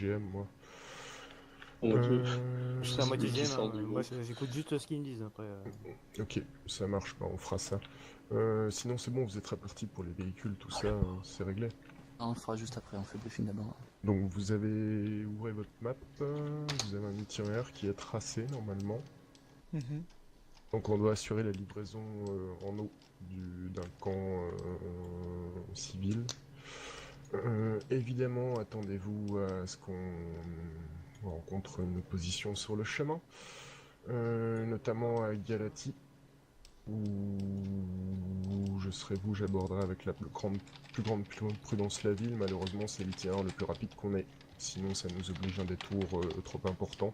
GM, moi. Je suis à moitié celui qui GM, sort du moi groupe. j'écoute juste ce qu'ils me disent après. Ok, ça marche, bah, on fera ça. Sinon, c'est bon, vous êtes répartis pour les véhicules, tout ça, c'est réglé. On le fera juste après, on fait le briefing d'abord. Donc, vous avez ouvrez votre map, vous avez un itinéraire qui est tracé normalement. Donc, on doit assurer la livraison en eau d'un camp civil. Évidemment, attendez-vous à ce qu'on rencontre une opposition sur le chemin, notamment à Galati, où je serai vous, j'aborderai avec la plus grande prudence la ville. Malheureusement, c'est l'itinéraire le plus rapide qu'on ait, sinon ça nous oblige à un détour trop important.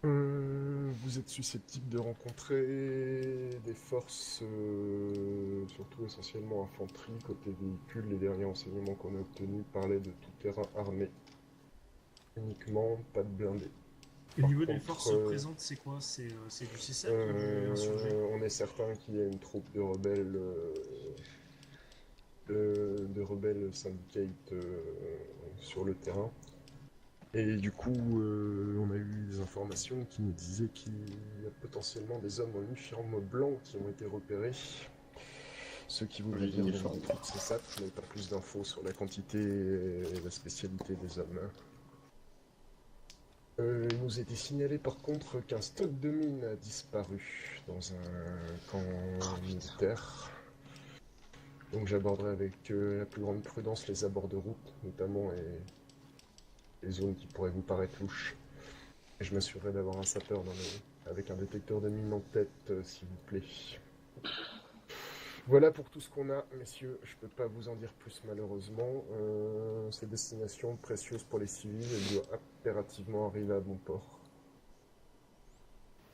Vous êtes susceptible de rencontrer des forces, surtout essentiellement infanterie, côté véhicule. Les derniers renseignements qu'on a obtenus parlaient de tout terrain armé. Uniquement, pas de blindés. Au niveau des forces présentes, c'est quoi? C'est du C7 ou des insurgés? On est certain qu'il y a une troupe de rebelles, syndicate sur le terrain. Et du coup, on a eu des informations qui nous disaient qu'il y a potentiellement des hommes en uniforme blanc qui ont été repérés. Ce qui voudrait dire des troupes CSAT. Je n'ai pas plus d'infos sur la quantité et la spécialité des hommes. Il nous a été signalé par contre qu'un stock de mines a disparu dans un camp militaire. Donc j'aborderai avec la plus grande prudence les abords de route, notamment les zones qui pourraient vous paraître louches. Et je m'assurerai d'avoir un sapeur avec un détecteur de mines en tête, s'il vous plaît. Voilà pour tout ce qu'on a, messieurs. Je peux pas vous en dire plus, malheureusement. Cette destination précieuse pour les civils, elle doit impérativement arriver à bon port.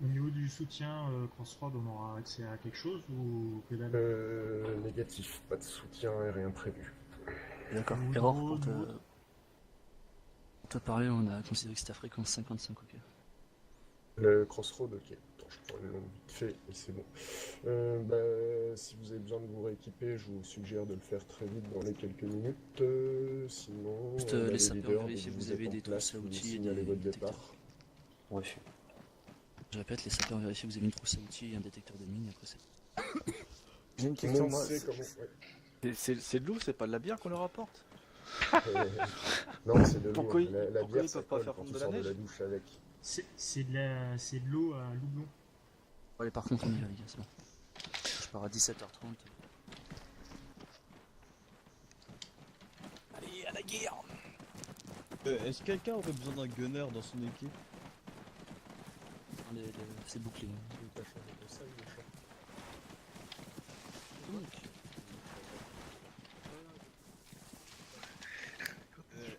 Au niveau du soutien Crossroad, on aura accès à quelque chose ou que dalle? Négatif, pas de soutien et rien prévu. D'accord. Au Error, niveau pour te parler, on a considéré que c'était à fréquence 55, ok. Le Crossroad, ok. Attends, je prends le nom vite fait et c'est bon. Si vous avez besoin de vous rééquiper, je vous suggère de le faire très vite dans les quelques minutes. Sinon, Juste les sapeurs, vérifiez que vous avez des trousses à outils et des votre détecteurs. départ. Reçu. Je répète, les sapeurs, vérifiez que vous avez une trousse à outils et un détecteur de mine, et après c'est... J'ai une Tout le question, monde moi. sait comment... Ouais. C'est de l'eau, c'est pas de la bière qu'on leur apporte? Non, c'est de l'eau. Pourquoi La pourquoi bière, ils ça peuvent pas colle faire quand fondre tu de la sors de neige? la douche avec. C'est de l'eau à Loublon. Allez, par contre, on y va, les gars, c'est bon. Je pars à 17h30. Allez, à la guerre! Est-ce que quelqu'un aurait besoin d'un gunner dans son équipe? C'est bouclé.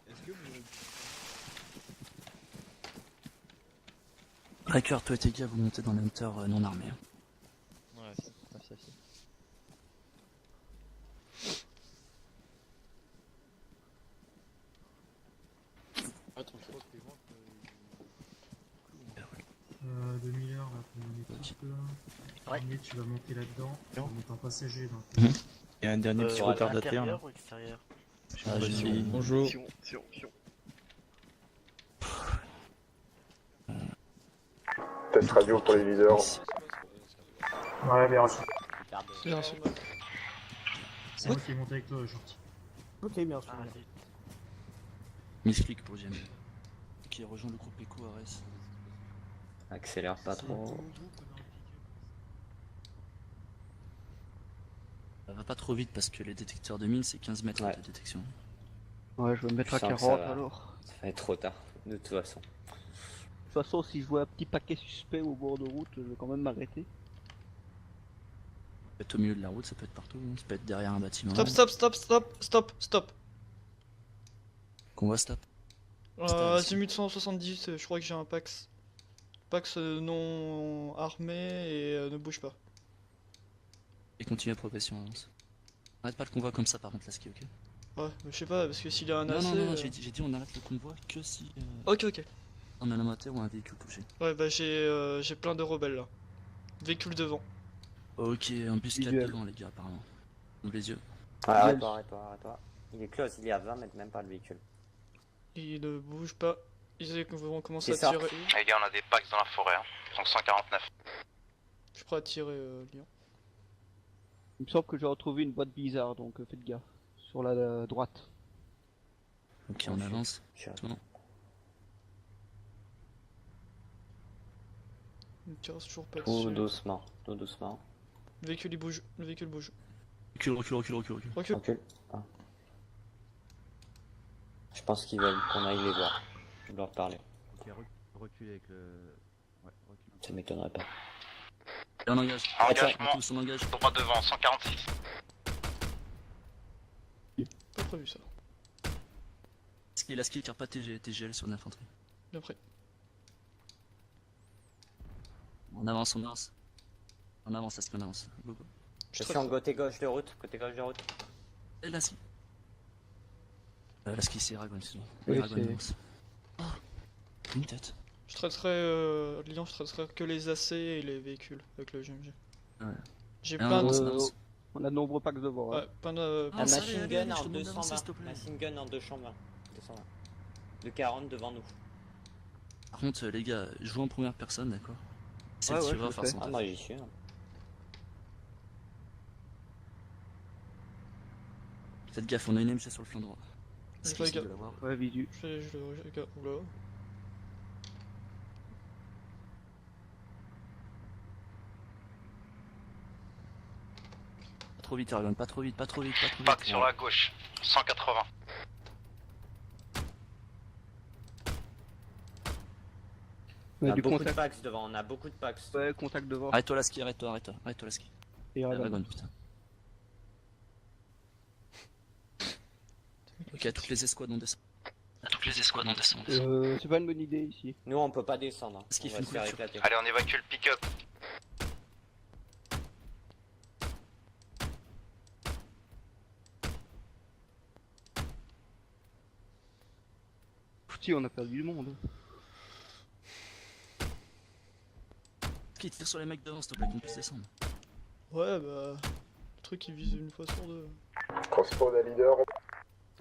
Est-ce que vous... Riker, toi et tes gars, vous montez dans l'hunter non armé. Ouais, c'est ça. Attends, 2000 heures là pour mon équipe. Ouais. Mais tu vas monter là-dedans. Tu vas monter en passager. Donc, Il y a un dernier petit à retardataire là. l'intérieur ou extérieur? Ah, j'ai... Bonjour. Test radio pour les leaders. Ouais, bien reçu. Bien sûr. C'est moi qui ai monté avec toi, gentil. Ok, bien sûr. Misclick pour GM. Qui a rejoint le groupe Echo Ares. Accélère pas trop. Ça va pas trop vite parce que les détecteurs de mine c'est 15 mètres Ouais. de détection. Ouais, je vais me mettre à Je sens que 40 ça va. alors. Ça va être trop tard, de toute façon. De toute façon, si je vois un petit paquet suspect au bord de route, je vais quand même m'arrêter. Ça peut être au milieu de la route, ça peut être partout, hein. Ça peut être derrière un bâtiment. Stop. Convoi stop. Azimut 178, je crois que j'ai un Pax. Pax non armé et ne bouge pas. Et continue la progression, avance. Arrête pas le convoi comme ça par contre, Lasky, ok? Ouais, mais je sais pas, parce que s'il a un AC... Non, j'ai dit on arrête le convoi que si Ok. on a un amateur ou un véhicule touché. Ouais, bah j'ai plein de rebelles là. Véhicule devant. Ok, un bus 4 Visuel. devant les gars, apparemment. Ouvre les yeux. Arrête-toi. Il est close, il est à 20 mètres, même pas le véhicule. Ils ne bougent pas. Ils vont commencer C'est à ça. tirer. Les gars, on a des packs dans la forêt, hein. Donc 149. Je suis prêt à tirer Lyon. Il me semble que j'ai retrouvé une boîte bizarre, donc faites gaffe. Sur la droite. Ok, on avance. Je- Tout Il tire toujours pas Tout dessus. doucement, tout doucement. Le véhicule il bouge. Le véhicule bouge. Recule, recule, recule, recule, recule. Recule. Recule. Ah. Je pense qu'ils veulent qu'on aille les voir. Je vais leur parler. Ok, recule avec le. Ouais, recule. Ça m'étonnerait pas. Et on engage. Engagement. On tous, on engage. Droit devant, 146. Pas prévu ça. La skill tire pas TGL sur l'infanterie. Bien prêt. On avance, on avance. On avance, on avance. Go, go. Je suis en côté gauche de route, Et la ski. La ski c'est Eragon, sinon. Oui, Eragon c'est- avance. Oh, une tête. Je traiterai Lyon, je traiterai que les AC et les véhicules avec le GMG. Ouais. J'ai Et plein on avance, de. on avance. On a de nombreux packs devant. Ouais, plein de. Ah, Un ça, machine allez, gun allez, en je te demande d'avancer, 220. s'il te plaît. Machine gun en 220. 220. De 40 devant nous. Par contre, les gars, jouez en première personne, d'accord? C'est Ouais, le ouais, tireur je faire le son Ah, taf. moi j'y suis. Hein. Faites gaffe, on a une MG sur le flanc droit. Je C'est possible regarde. de l'avoir. Ouais, visu. Je le regarde. Oula. Pas trop vite, Eragon, pas trop vite, pas trop vite, pas trop vite. Pack sur la gauche, 180. Ouais, On a du beaucoup de contact. packs devant, on a beaucoup de packs. Ouais, contact devant. Arrête-toi la ski, arrête-toi, arrête-toi, arrête-toi la ski. Et Eragon. Eragon, putain. Ok, à toutes les escouades on descend. À toutes les escouades on descend. C'est pas une bonne idée ici. Nous on peut pas descendre. Hein. Ce qui On fait va une se faire couverture. éclater. Allez, on évacue le pick-up. Fouti, on a perdu du monde. Qui tire sur les mecs devant, s'il te plaît, qu'on puisse descendre. Ouais, bah. Le truc il vise une fois sur deux. Crossroad à leader.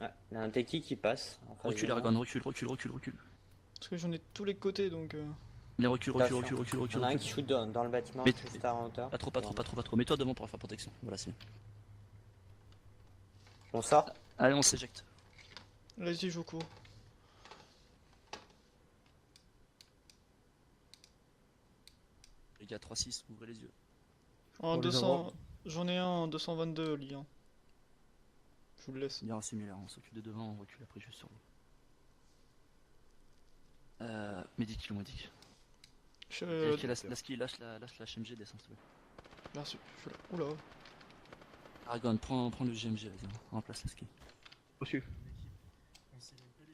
Ouais, il y a un Teki qui passe. en face Recule, de moi. Eragon, recule, recule, recule, recule. Parce que j'en ai de tous les côtés donc. Allez, recule, recule, recule, recule, Il y recule. en a un qui recule. shoot dans le bâtiment, Mais- juste à hauteur. Pas trop, pas trop, pas trop, pas trop. Mets-toi devant pour faire protection. Voilà, c'est bien. On sort. Allez, on s'éjecte. Vas-y, je vous cours. Les gars, 3-6, ouvrez les yeux. En On les 200. J'en ai un en 222 Lyon. Je vous le laisse. Bien similaire, on s'occupe de devant, on recule après juste sur vous. Médic, il médic. Je... La ski, lâche la HMG, descends s'il te plaît. Merci, je suis là. Oula. Aragon, prends le GMG, vas-y, on remplace la ski. Reçu.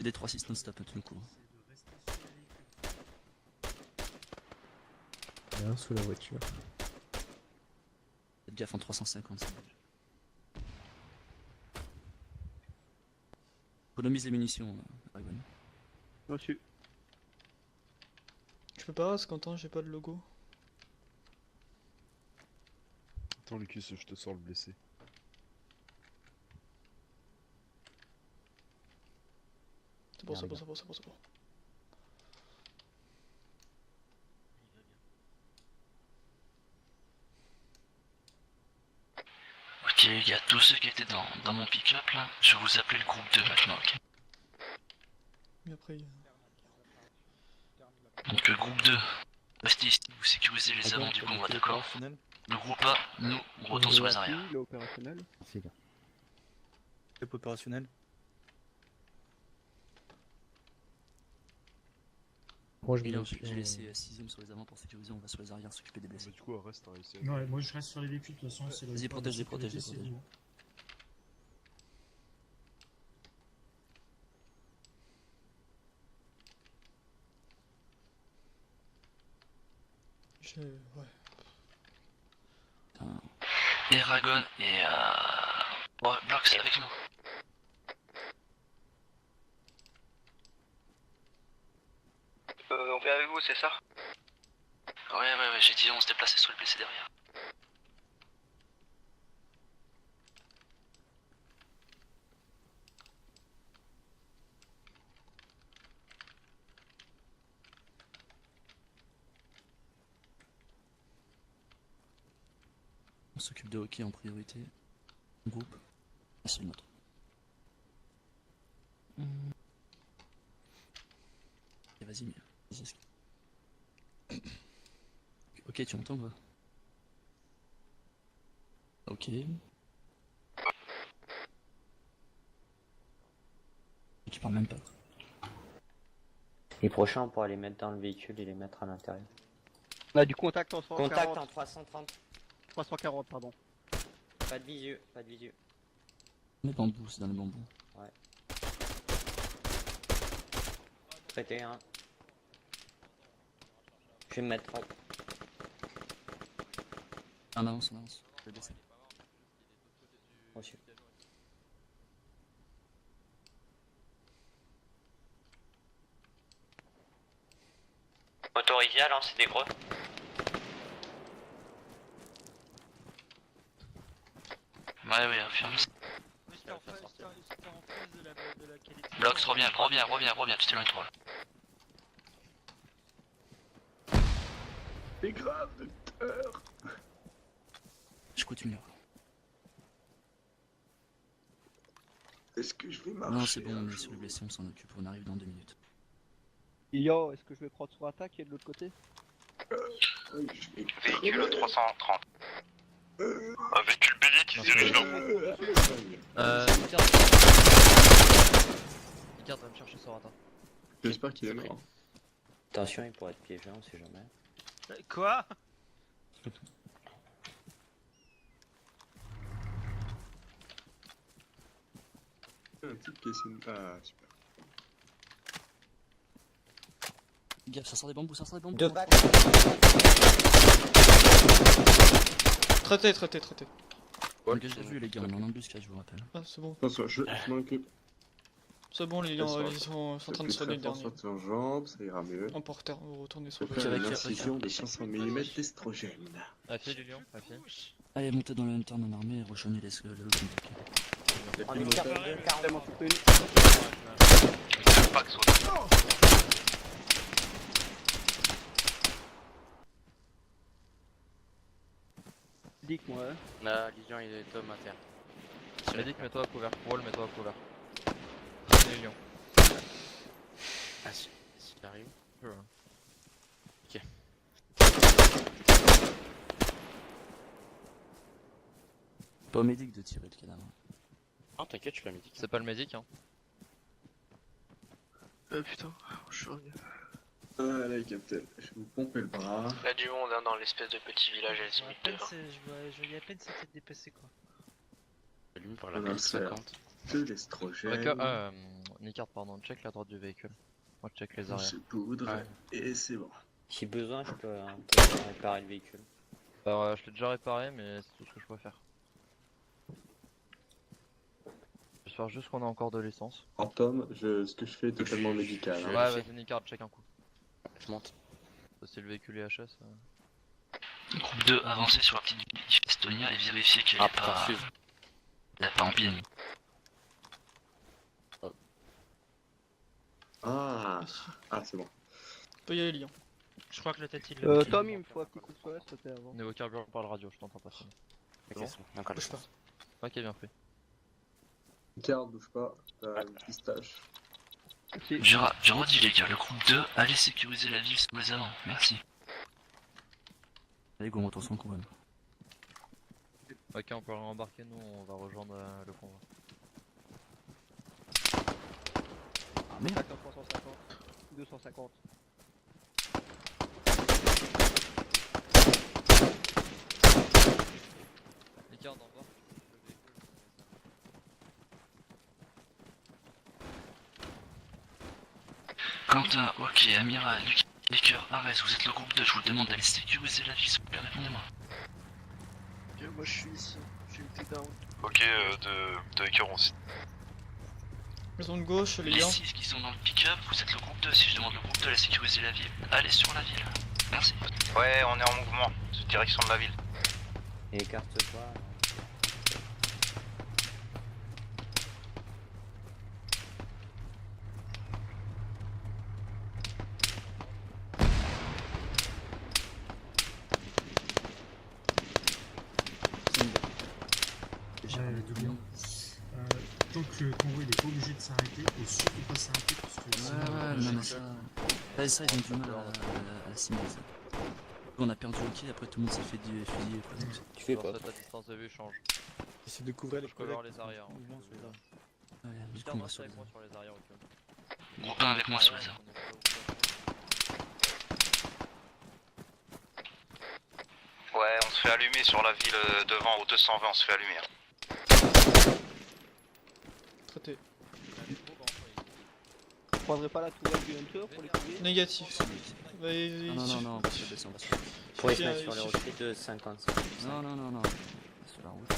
Et des 3-6 non-stop, tout le coup. Rien sous la voiture. Faites gaffe en 350, ça bouge. Économise les munitions, Aragon. Reçu. Je peux pas, Quentin, j'ai pas de logo. Attends, Lucas, je te sors le blessé. C'est bon, c'est bon, c'est bon, c'est bon, c'est bon. Ok les gars, tous ceux qui étaient dans mon pick-up là, je vais vous appeler le groupe 2 maintenant, ok? Mais après. Donc le groupe 2, restez ici, vous sécurisez les avant du convoi, d'accord? Le groupe A, nous, on retourne sur les arrières. Il est opérationnel. Cap opérationnel. Moi je Et me là, suis. j'ai laissé 6ème sur les avant pour sécuriser, on va sur les arrières s'occuper des blessés. Du coup, reste à réussir. Ouais, moi je reste sur les véhicules de toute façon. c'est le Vas-y, point de protège, sécurité, protège, c'est protège. vous. Ouais. Eragon et bon, Block, c'est avec nous. On vient avec vous, c'est ça? Ouais, j'ai dit on se déplaçait sur le blessé derrière. On s'occupe de hockey en priorité. Groupe. Ah, c'est le nôtre. Et vas-y, vas-y. Ok, tu m'entends quoi? Ok. Tu parles même pas. Les prochains, on pourra les mettre dans le véhicule et les mettre à l'intérieur. On a du contact en 340. Contact en 330. 340, pardon. Pas de visu, pas de visu. Les bambous, c'est dans les bambous. Ouais. Traité, hein. Je vais me mettre en... On avance, on avance. Je vais baisser. Reçu. Autorisé à lancer des gros. Ouais, affirme. Blox, reviens, tu t'éloignes trop là. C'est grave, docteur. Je continue. Est-ce que je vais marcher? Non, c'est bon, on est sur les blessés, on s'en occupe, on arrive dans 2 minutes. Yo, est-ce que je vais prendre sur attaque et de l'autre côté? Véhicule 330. Un véhicule bélier qui se dirige vers vous. Ricard va me chercher sur Rata. J'espère qu'il est mort. Attention, il pourrait être piégé, on sait jamais. Quoi? Un type qui essaie de... Ah, super. Gaffe, ça sort des bambous, Deux packs. Traité. Donc, j'ai vu les gars, on est en embuscade, je vous rappelle. Ah, c'est bon. Attention, je m'en occupe. C'est bon, ils sont en train de sonner le dernier. Sur tes jambes, ça ira mieux. Emporter, vous retournez sur Je le vais faire une avec- incision de 500 mm d'estrogène. Affiche du lion, affiche. Allez, montez dans le hunter non armé et rejoignez le contact. On est 42, 40. Deux packs sur Dick, moi. Légion, il est Tom à terre. Medic, mets-toi à couvert. Wall, mets-toi à couvert. Ramenez le lion. Ah, si t'arrives. Pas au médic de tirer le cadavre. Non, t'inquiète, je suis pas médic. C'est pas le medic, hein. Putain, je suis revenu. Ah là, Captain, je vais vous pomper le bras. Il y a du monde hein, dans l'espèce de petit village à Zimit. Je voyais à peine cette tête dépassée quoi. Allume par la On va porte faire 50. de l'estrogène, D'accord, Nicard, pardon, check la droite du véhicule. Moi, je check les on arrières. se poudre, Ouais. et c'est bon. Si besoin, je peux réparer le véhicule. Alors, je l'ai déjà réparé, mais c'est tout ce que je peux faire. J'espère juste qu'on a encore de l'essence. En Tom, ce que je fais est totalement médical. Ouais, Hein. vas-y, Nicard, check un coup. Je monte. C'est le véhicule EHS. Groupe 2, avancez sur la petite ville Estonia et vérifiez qu'elle est pas... Elle a pas empilé. Ah, c'est bon. peut y aller, Lyon. Je crois que le tête il Tom, il me faut un petit coup de soleil, s'il te plaît, avant. Niveau carburant par le radio, je t'entends pas. Ça. Ok, c'est bon. Encore Bouge pas. Ok, bien fait. Garde, bouge pas, t'as une pistache. J'ai redit les gars, le groupe 2, allez sécuriser la ville sous les avant, merci. Allez go, on retourne son convoi. Ok, on peut rembarquer, nous on va rejoindre le convoi. Ah, merde. 350, 250. Nicard, d'en bas. Quentin, ok, Amira, Luc, Baker, Arès, vous êtes le groupe 2, je vous demande d'aller sécuriser la ville, s'il vous plaît, répondez-moi. Ok, moi je suis ici, j'ai une down. Ok, de écœur aussi. Maison de gauche, les Les liens. 6 qui sont dans le pick-up, vous êtes le groupe 2, si je demande le groupe 2 d'aller sécuriser la ville, allez sur la ville, merci. Ouais, on est en mouvement, direction de la ville. Et écarte-toi. Ouais, doublon. Tant que le convoi il est pas obligé de s'arrêter, et surtout pas s'arrêter parce que sinon, non mais ça... Là, ça, ils ont du mal à assimiler ça. On a perdu le quai, après tout le monde s'est fait fusiller. Quoi, donc Tu fais quoi? Ta distance de vue change. Essaye de couvrir les Je peux voir les arrières. Hein. ouais, du coup, on va sur les... Avec moi sur les arrières, ok. Groupe 1 avec moi sur les armes. Ouais, on se fait allumer sur la ville devant, au 220, on se fait allumer. Traité. Je prendrais pas la tourelle du Hunter pour les courir. Négatif. Bah, Non, on va se baisser, on va se baisser. Pour les se mettre sur les rochers de 55. Non. Sur la route.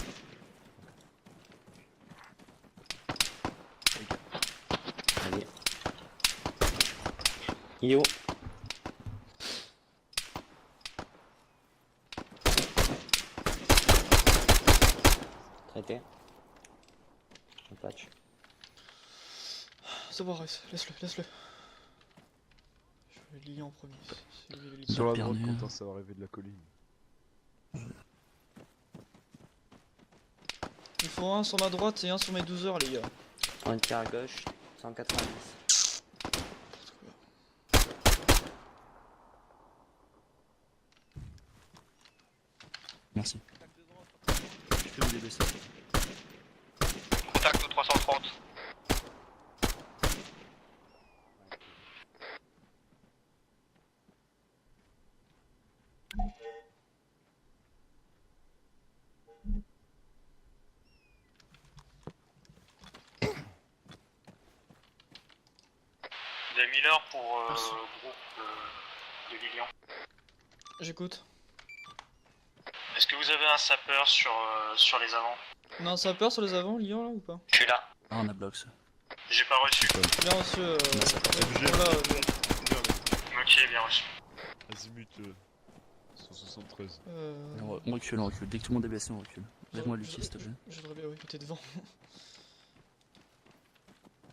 Allez. Yo. Traité. Un patch. C'est bon, reste. Laisse-le. Je vais le lier en premier. C'est lui, le Sur la Perdu. droite, quand ça va arriver de la colline. Il faut un sur ma droite et un sur mes 12 heures, les gars. On tire à gauche. 190. Merci. Je peux vous débaisser. Contact au 330. Vous avez mis l'heure pour groupe de Lilian. J'écoute. Est-ce que vous avez un sapeur sur les avants? On a un sapeur sur les avants, Lyon, là, ou pas? Je suis là. Ah, on a Blox. J'ai pas reçu. Bien reçu, Ok, bien reçu. Azimut 173. On recule. Dès que tout le monde est blessé, on recule. Lève-moi Lucie, s'il te plaît. Je voudrais bien, oui, t'es devant.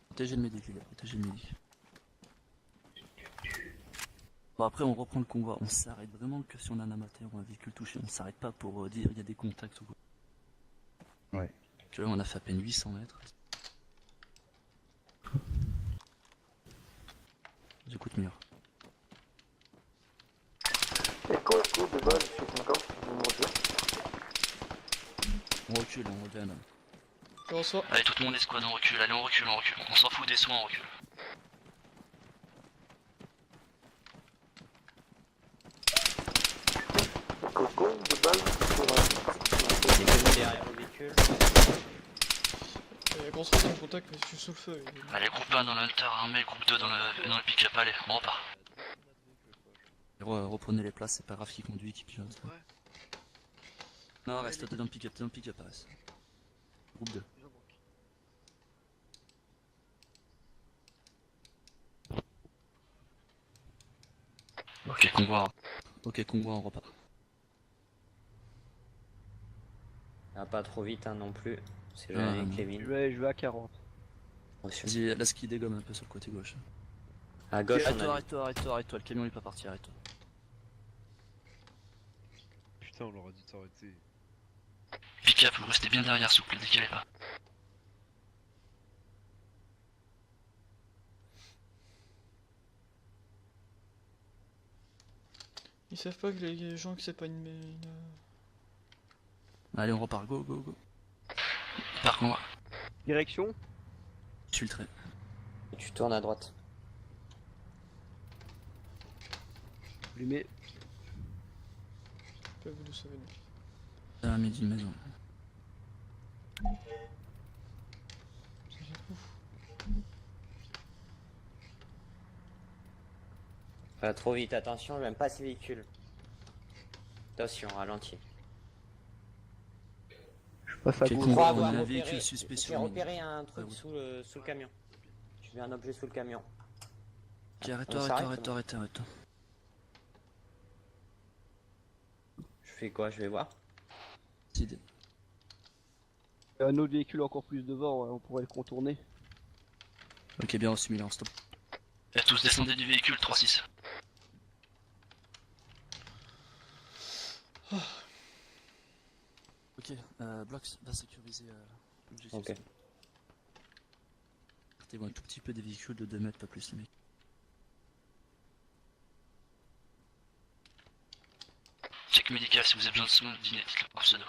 Protégez le médic, les gars, protégez le médic. Bon, après, on reprend le convoi. On s'arrête vraiment que si on a un amateur ou un véhicule touché. On s'arrête pas pour dire il y a des contacts ou quoi. Ouais. Tu vois, on a fait à peine 800 mètres. J'écoute mieux. Écho, de base, je suis 50, vous me retirez. On recule, on revient. Je reçois. Allez, tout le monde escouade, on recule, allez, on recule. On s'en fout des soins, on recule. Coco, de base, pour il est venu derrière le véhicule. Il y a construction de contact, mais je suis sous le feu. Allez, groupe 1 dans le Hunter armé, groupe 2 dans le pick-up, allez, on repart. Reprenez les places, c'est pas grave qui conduit, qui pilote. Ouais. Non, reste dans le pick-up, reste. Groupe 2. Ok, convoi, on repart. Ah, pas trop vite hein, non plus. C'est jamais Kevin. Je vais à 40. Vas-y, laisse qu'il dégomme un peu sur le côté gauche. À gauche, Arrête-toi, le camion il est pas parti, arrête-toi. Putain, on leur a dit de s'arrêter. Pick-up, vous restez bien derrière, s'il vous plaît, décalez pas. Ils savent pas que les gens que c'est pas une... Allez, on repart, go. Par contre, Direction. Je suis le trait. Et tu tournes à droite. Allumé. Pas vous d'où ça venait. À la midi d'une maison. Trop vite, attention, j'aime pas ces véhicules. Attention, ralenti. Je passe à Ok, gauche. convoi, avoir on a un repéré- véhicule suspect Ah J'ai sur nous. repéré un truc Ouais, sous le camion. J'ai vu un objet sous le camion. Ok, On s'arrête, arrête-toi. Je fais quoi? Je vais voir. Idée. Il y a un autre véhicule encore plus devant, ouais, on pourrait le contourner. Ok, bien reçu, Milan, stop. et tous descendez du véhicule, 3-6. Ok, Ok, Blox va sécuriser l'objectif. Ok. Partez-vous un tout petit peu des véhicules de 2 mètres, pas plus les mecs. Check médical, si vous avez besoin de soins, dites-le par pseudo.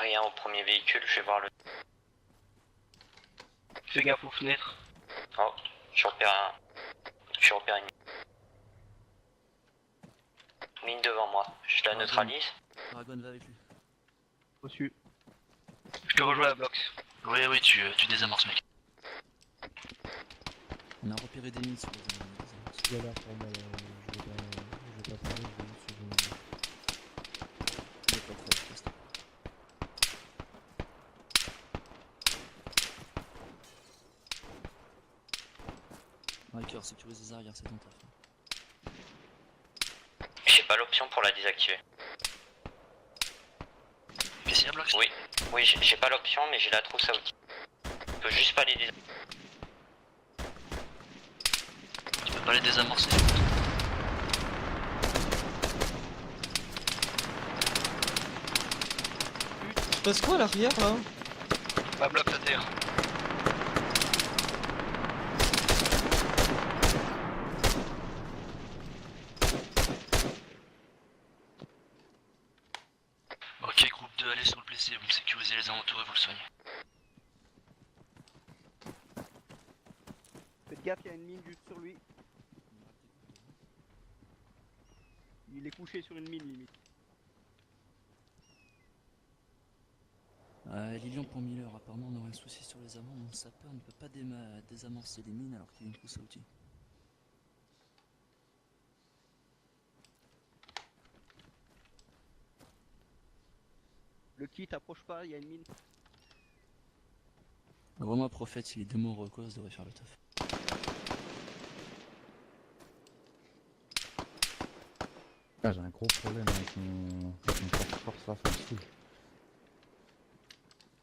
Rien au premier véhicule, je vais voir le... Fais gaffe aux fenêtres. Oh, je repère une mine devant moi. Je la neutralise. Aragon va avec lui. Reçu. Je te rejoins à Blox. Oui, tu désamorces, mec. On a repéré des mines sur les amorces. Galère pour moi, je vais pas parler, je vais juste sur Il y a pas de problème, reste. Riker, sécurise les arrières, c'est ton taf. J'ai pas l'option pour la désactiver. Qu'est-ce qu'il y a, Blox? Oui, j'ai pas l'option, mais j'ai la trousse à outils. Je peux juste pas les désactiver. Tu peux pas les désamorcer. Il se passe quoi à l'arrière là? Pas Blox à terre. Ok, groupe 2, allez sur le blessé, vous sécurisez les alentours et vous le soignez. Faites gaffe, il y a une mine juste sur lui. Il est couché sur une mine limite. Lilian pour Miller, apparemment on aurait un souci sur les amants. Mon sapeur ne peut pas désamorcer les mines alors qu'il y a une trousse à outils. Le kit approche pas, il y a une mine. Vraiment, Prophète, il est démon cause devrait faire le taf. Ah, j'ai un gros problème avec mon force là, ça me saoule.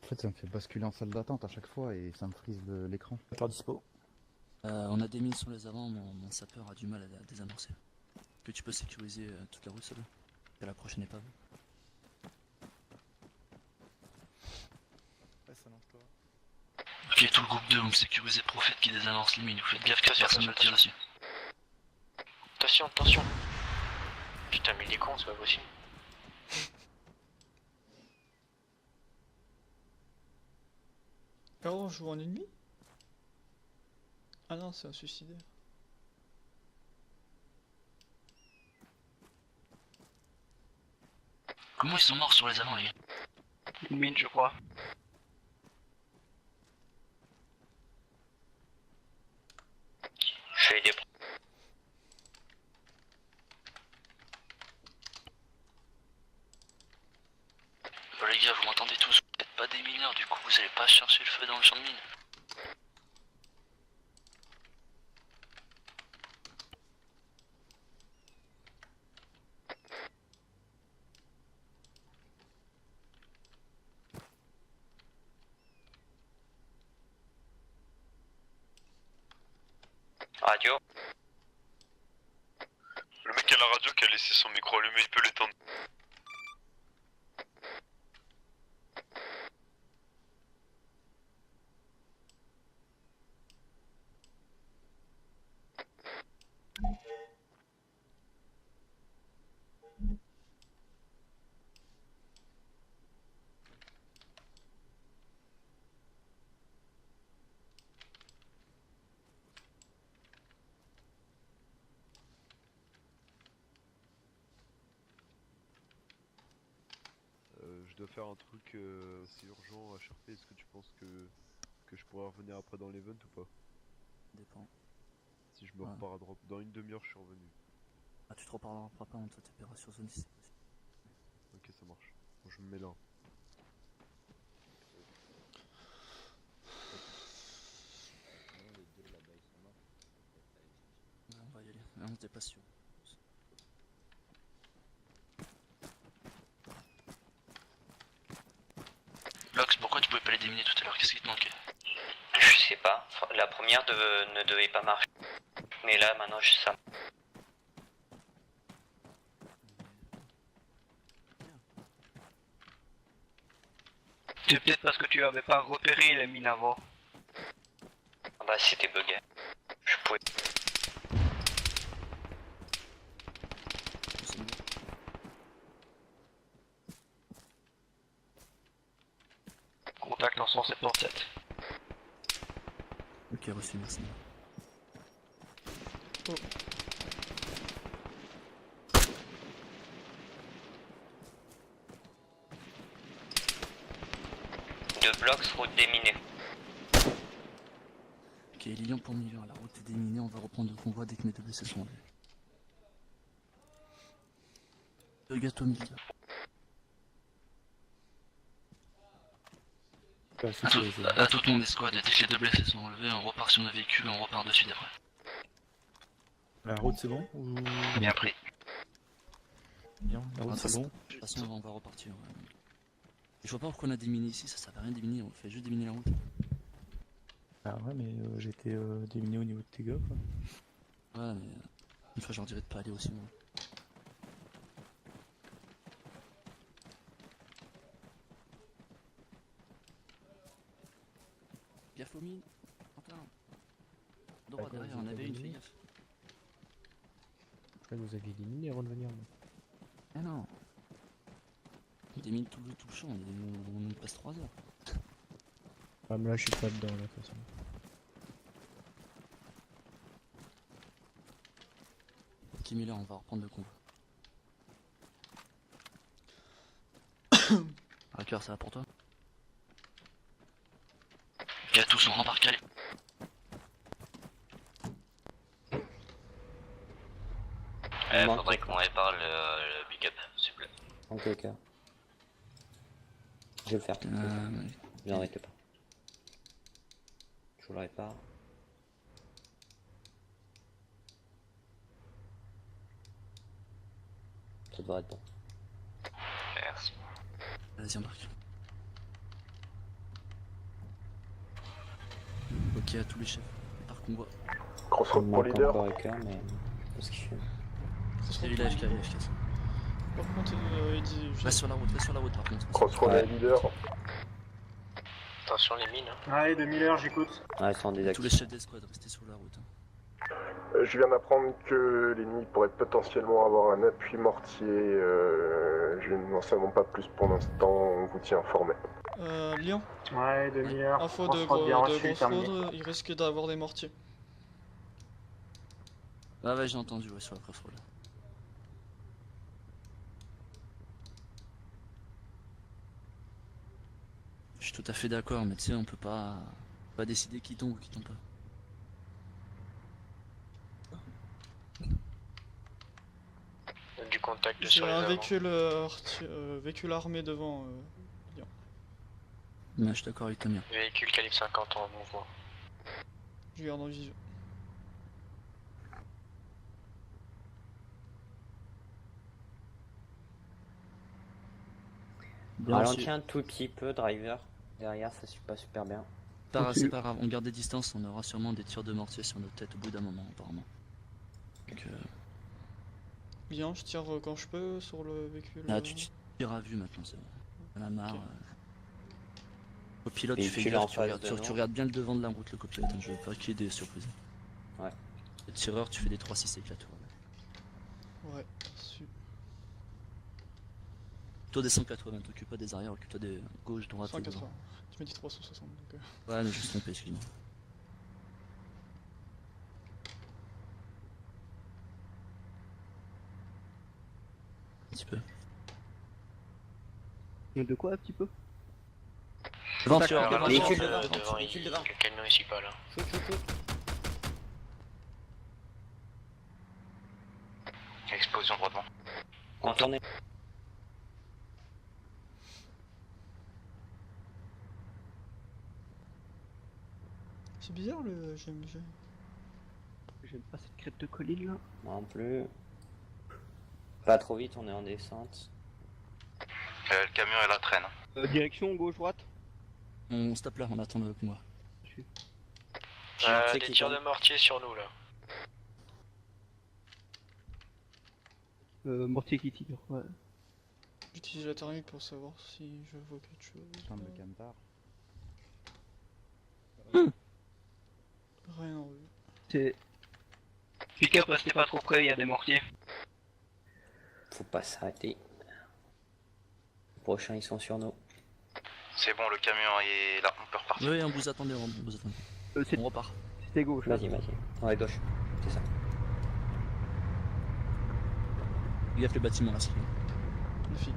En fait, ça me fait basculer en salle d'attente à chaque fois et ça me frise l'écran. Pas dispo. On a des mines sur les avants, mon sapeur a du mal à désamorcer. Que tu peux sécuriser toute la route seule. Et la prochaine épave. Ouais, ça lance toi. Ok, tout le groupe 2, vous me sécurisez Prophète qui désamorce les mines. Vous faites gaffe que personne ne tire dessus. Attention. Putain, mais il est con, c'est pas possible. Ah, on joue en ennemi? Ah non, c'est un suicidaire. Comment ils sont morts sur les avants, les gars? Une mine, je crois. Je vais aider. Bon les gars, vous m'entendez tous, vous n'êtes pas des mineurs, du coup vous allez pas chercher le feu dans le champ de mine. Radio. Le mec à la radio qui a laissé son micro allumé, il peut l'éteindre. Je dois faire un truc assez urgent à HRP. Est-ce que tu penses que je pourrais revenir après dans l'event ou pas? Dépend. Si je me repars à drop dans une demi-heure, je suis revenu. Ah, tu te reparleras pas en toi t'es sur zone si c'est possible. Ok, ça marche. Bon, je me mets là. Ouais, on va y aller. On n'était pas sûr. Blox, pourquoi tu pouvais pas les déminer tout à l'heure? Qu'est-ce qui te manquait? Je sais pas. La première ne devait pas marcher. Mais là, maintenant, je sais. C'est peut-être parce que tu avais pas repéré les mines avant. Ah bah c'était bugué. Je pouvais. Contact en 177. Ok, reçu, merci. Oh. Deux blocs, route déminée. Ok, Lilian pour Miller, la route est déminée, on va reprendre le convoi dès que mes deux blessés sont enlevés. Regarde-toi, Miller. À tout ton escouade, dès que les deux blessés sont enlevés, on repart sur nos véhicules, on repart dessus d'après. La route c'est bon ou... Bien pris. Bien, la route c'est bon. De toute façon, on va repartir. Ouais. Je vois pas pourquoi on a déminé ici, ça sert à rien de déminer, on fait juste déminer la route. Ah ouais, mais j'étais déminé au niveau de tes gars quoi. Ouais, mais une fois je leur dirais de pas aller aussi, moi. Gaffe aux mines. Encore. Droit derrière, on avait une, fais gaffe. Je crois que vous aviez éliminé avant de venir. Ah non. On démine tout le champ, on nous passe 3 heures. Ah mais là je suis pas dedans là de toute façon. Ok Miller, on va reprendre le convoi. Hacker, ça va pour toi? Et à tous, on rembarque, allez. Faudrait qu'on répare le pick-up, s'il vous plaît. Ok. Je vais le faire. Ne arrêtez pas. Je vous le répare. Ça devrait être bon. Merci. Vas-y, embarque. Ok à tous les chefs, par convoi. Crossroad pour leader. Mais... Qu'est-ce qu'il fait? C'est lui l'AFK, ça. Par contre, il dit. Reste sur la route par contre. Crossroad leader. Attention les mines. Hein. Allez, de Miller, j'écoute. Ah, ils sont désactifs. Tous les chefs d'escouade, restez sur la route. Je viens d'apprendre que l'ennemi pourrait potentiellement avoir un appui mortier. Je n'en savons pas plus pour l'instant, on vous tient informé. Lyon. Ouais, de Miller. Info de Crossroad, il risque d'avoir des mortiers. Ah ouais, j'ai entendu, ouais, sur la Crossroad. Je suis tout à fait d'accord, mais tu sais, on peut pas décider qui tombe ou qui tombe pas. Du contact sur les véhicule armé devant. Lyon. Ouais, je suis d'accord avec Tamir. Véhicule calibre 50 en mouvement. Je garde en visu. Ralentis un tout petit peu, driver. Derrière, ça suit pas super bien. C'est pas grave, on garde des distances, on aura sûrement des tirs de mortier sur nos têtes au bout d'un moment, apparemment. Donc, Bien, je tire quand je peux sur le véhicule. Ah, tu tires à vue maintenant, c'est bon. On a marre. Au pilote, tu fais gaffe, tu regardes bien le devant de la route, le copilote, je veux pas qu'il y ait des surprises. Ouais. Le tireur, tu fais des 3-6 éclats. Ouais, super. Toi des 180, t'occupe pas des arrières, occupe-toi des gauche, droite. 180. Tu m'as dit 360 donc. Ouais, mais je me suis trompé, excuse-moi. Un petit peu. De quoi un petit peu? Véhicule devant, véhicule devant. Le camion ici pas là. Shoot. Explosion droitement. Contournez. C'est bizarre le GMG. J'aime pas cette crête de colline là. Moi non plus. Pas trop vite, on est en descente. Le camion est la traîne. Direction gauche-droite. On se tape là, on attend le convoi. Des tirs de mortier sur nous là. Mortier qui tire, ouais. J'utilise la thermique pour savoir si je vois quelque chose. Chambre de Cantar. Rien en vue. C'est... Pick up, restez pas trop près, il y a des mortiers. Faut pas s'arrêter. Les prochains, ils sont sur nous. C'est bon, le camion est là, on peut repartir. Oui, on vous attendez, on vous attendez. On repart. C'était gauche. Vas-y, vas-y. Ouais, gauche. C'est ça. Gaffe les bâtiments là, c'est bon. Magnifique.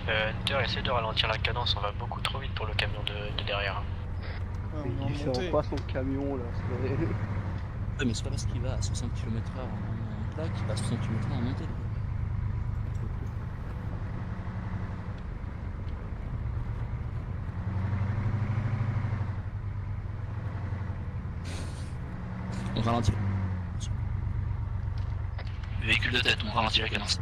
Hunter, essaie de ralentir la cadence, on va beaucoup trop vite pour le camion de derrière. Ouais, on est en Il montée. sort pas son camion là. Ouais, mais c'est pas parce qu'il va à 60 km/h en plaque qu'il va à 60 km/h en montée. On ralentit. Véhicule de tête, on ralentit la cadence.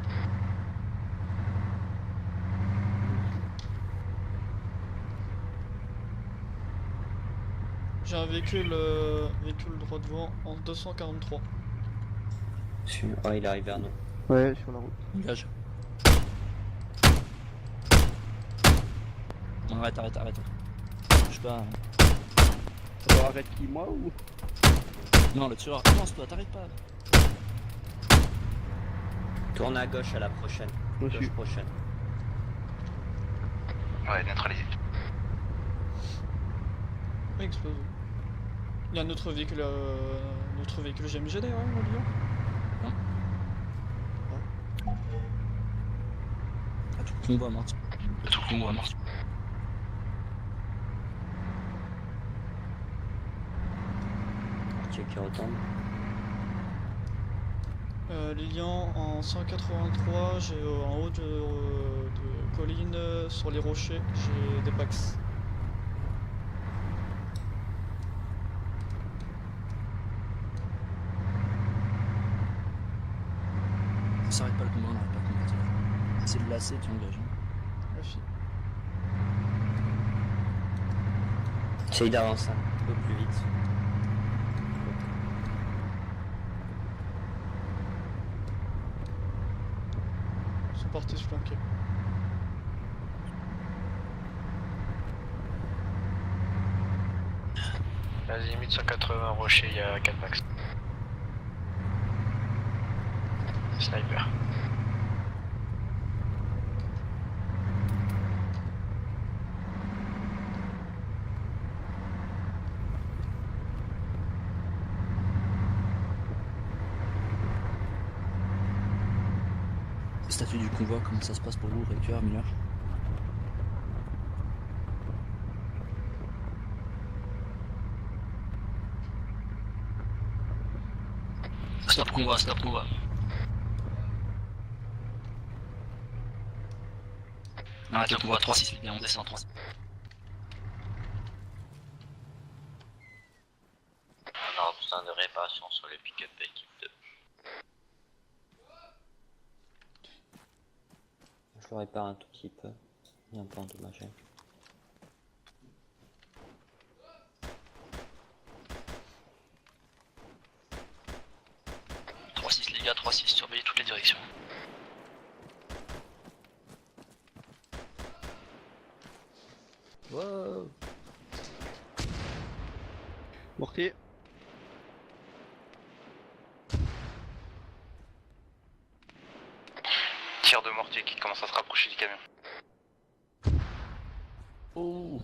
J'ai un véhicule droit devant en 243. Oh, il arrive vers nous. Ouais, sur la route. Engage. Non, arrête. Je sais pas. Alors arrête qui, moi ou? Non, le tueur. Avance-toi, t'arrêtes pas. Tourne à gauche à la prochaine. Gauche prochaine. Ouais, neutralisé. Explose. Il y a un autre véhicule GMG derrière, au Lyon. Tout convoi mort. Tout convoi mort. Qui retombe. Lilian en 183, j'ai en haut de colline sur les rochers, j'ai des packs. Ça s'arrête pas le combat, on n'arrête pas le combat. C'est de lasser, tu engages. Essaye d'avancer un peu plus vite. Ils sont partis se flanquer. Vas-y, 1180 rocher, il y a 4 max. Sniper. Statut du convoi, comment ça se passe pour vous, Raker, Miller? Stop convoi, stop convoi. Arrête le convoi, 3-6, et on descend 3-6. On aura besoin de réparation sur les pick-up équipe 2. Je le répare un tout petit peu. Il est un peu endommagé. Les gars, 3-6, surveillez toutes les directions. Wow. Mortier. Tir de mortier qui commence à se rapprocher du camion. Oh.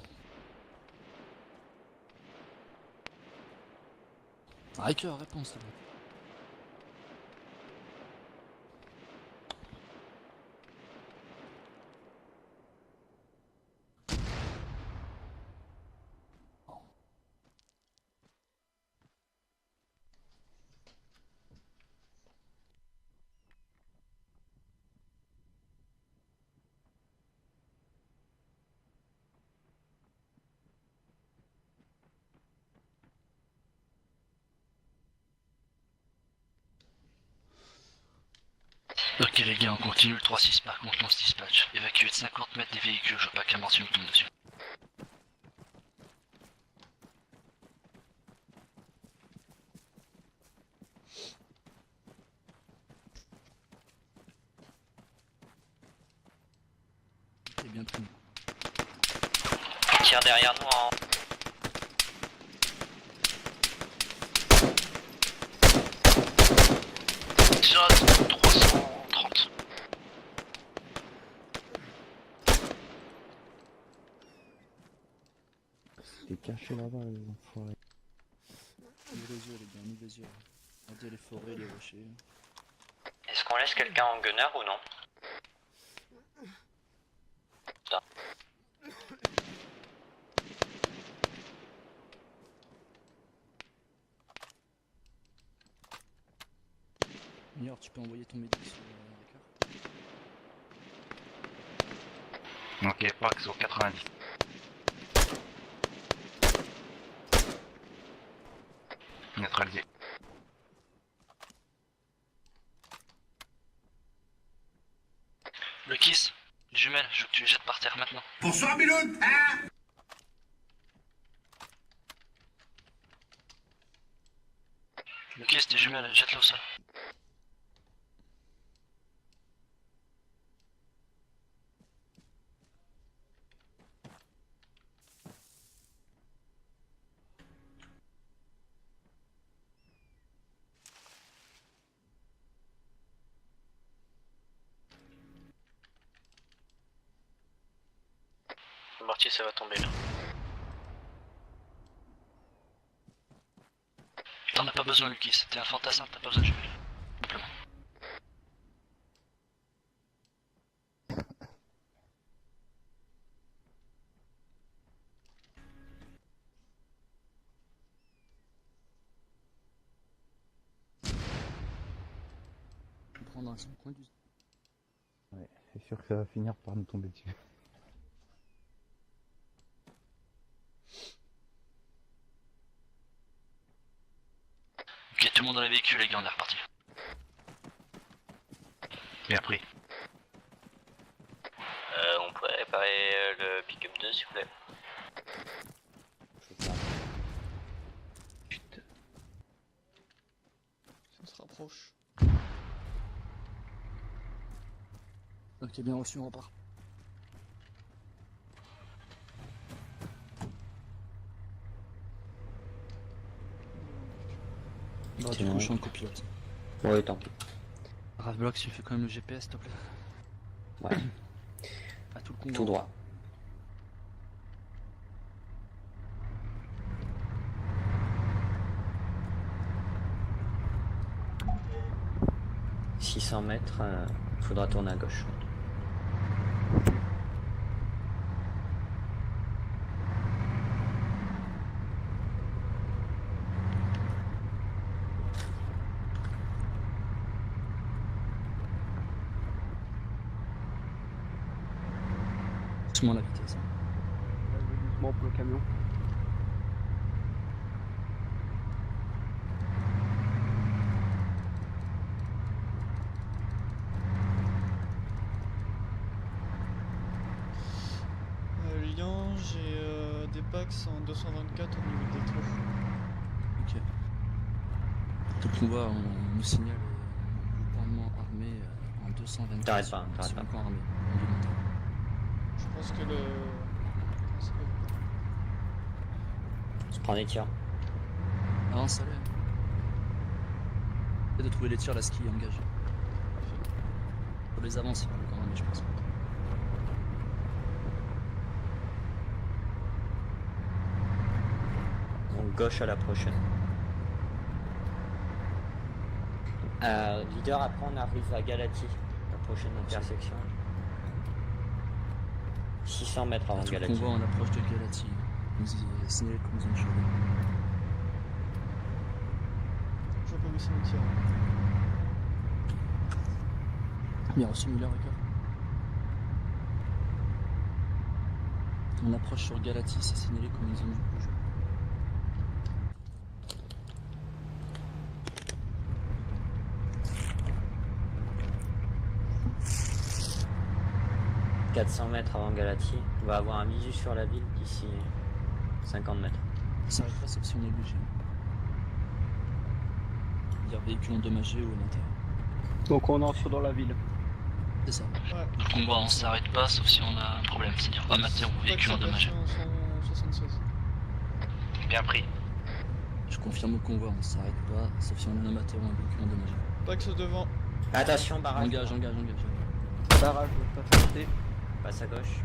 Riker, réponse. Ok les gars, on continue le 3-6 par contre, lance dispatch. Évacuez de 50 mètres des véhicules, je veux pas qu'un mortier me tombe dessus. Tire derrière nous en... Déjà 330. Il est caché là-bas, les enfoirés. Ouvrez les yeux, les gars, ouvrez les yeux. Regardez les forêts, les rochers. Est-ce qu'on laisse quelqu'un en gunner ou non? Putain. Meilleur, tu peux envoyer ton médic sur le cœur. Ok, Pax au 90. Neutralisé. Le kiss, jumelle, je veux que tu les jettes par terre maintenant. Bonsoir Miloud. Ah, Le kiss, tes jumelles, jette-le au sol. Le mortier, ça va tomber là. T'en as pas besoin, le kiss, t'es un fantassin, t'as pas besoin de jumelles. Simplement. Je vais prendre un coin du... Ouais, c'est sûr que ça va finir par nous tomber dessus. Ok, tout le monde dans les véhicules, les gars, on est reparti. Et après. On pourrait réparer le pick-up 2 s'il vous plaît. Putain. Ça se rapproche. Ok, bien reçu, on repart. Bah, du coup, je suis en copilote. Oui, tant pis. Ravblox, tu fais quand même le GPS, s'il te plaît. Ouais. À tout le convoi. Tout droit. « 600 mètres, faudra tourner à gauche. » Doucement la vitesse. Doucement pour le camion. Lyon, j'ai des packs en 224 au niveau des trous. Ok. Tout le convoi, on nous signale groupement armé en 224. T'arrêtes pas, t'arrêtes pas. Armé. Je pense que le... On se prend des tirs. Ah non, ça l'est. Essaye de trouver les tirs là, ce qui est engagé. Pour les avances, il faut quand même, je pense. Donc gauche à la prochaine. Leader, après on arrive à Galati, la prochaine intersection. 600 mètres avant Tout Galati. le convoi, on approche de Galati. Nous signalez que nous en chemin. Je vois pas mes cimetières. Bien reçu, Muller, d'accord. On approche sur Galati, c'est signalé comme une zone rouge. « 400 mètres avant Galati. On va avoir un visu sur la ville d'ici 50 mètres. » Ça arrive pas sauf si on est obligé. C'est-à-dire véhicule endommagé ou à l'intérieur. Donc on entre dans la ville. C'est ça. Ouais. Le convoi, on s'arrête pas sauf si on a un problème, c'est-à-dire amateur ou véhicule endommagé. 76. Bien pris. Je confirme au convoi, on s'arrête pas, sauf si on a un amateur ou un véhicule endommagé. Pax devant. Attention, barrage. Engage. Barrage, pas sauter. Passe à gauche.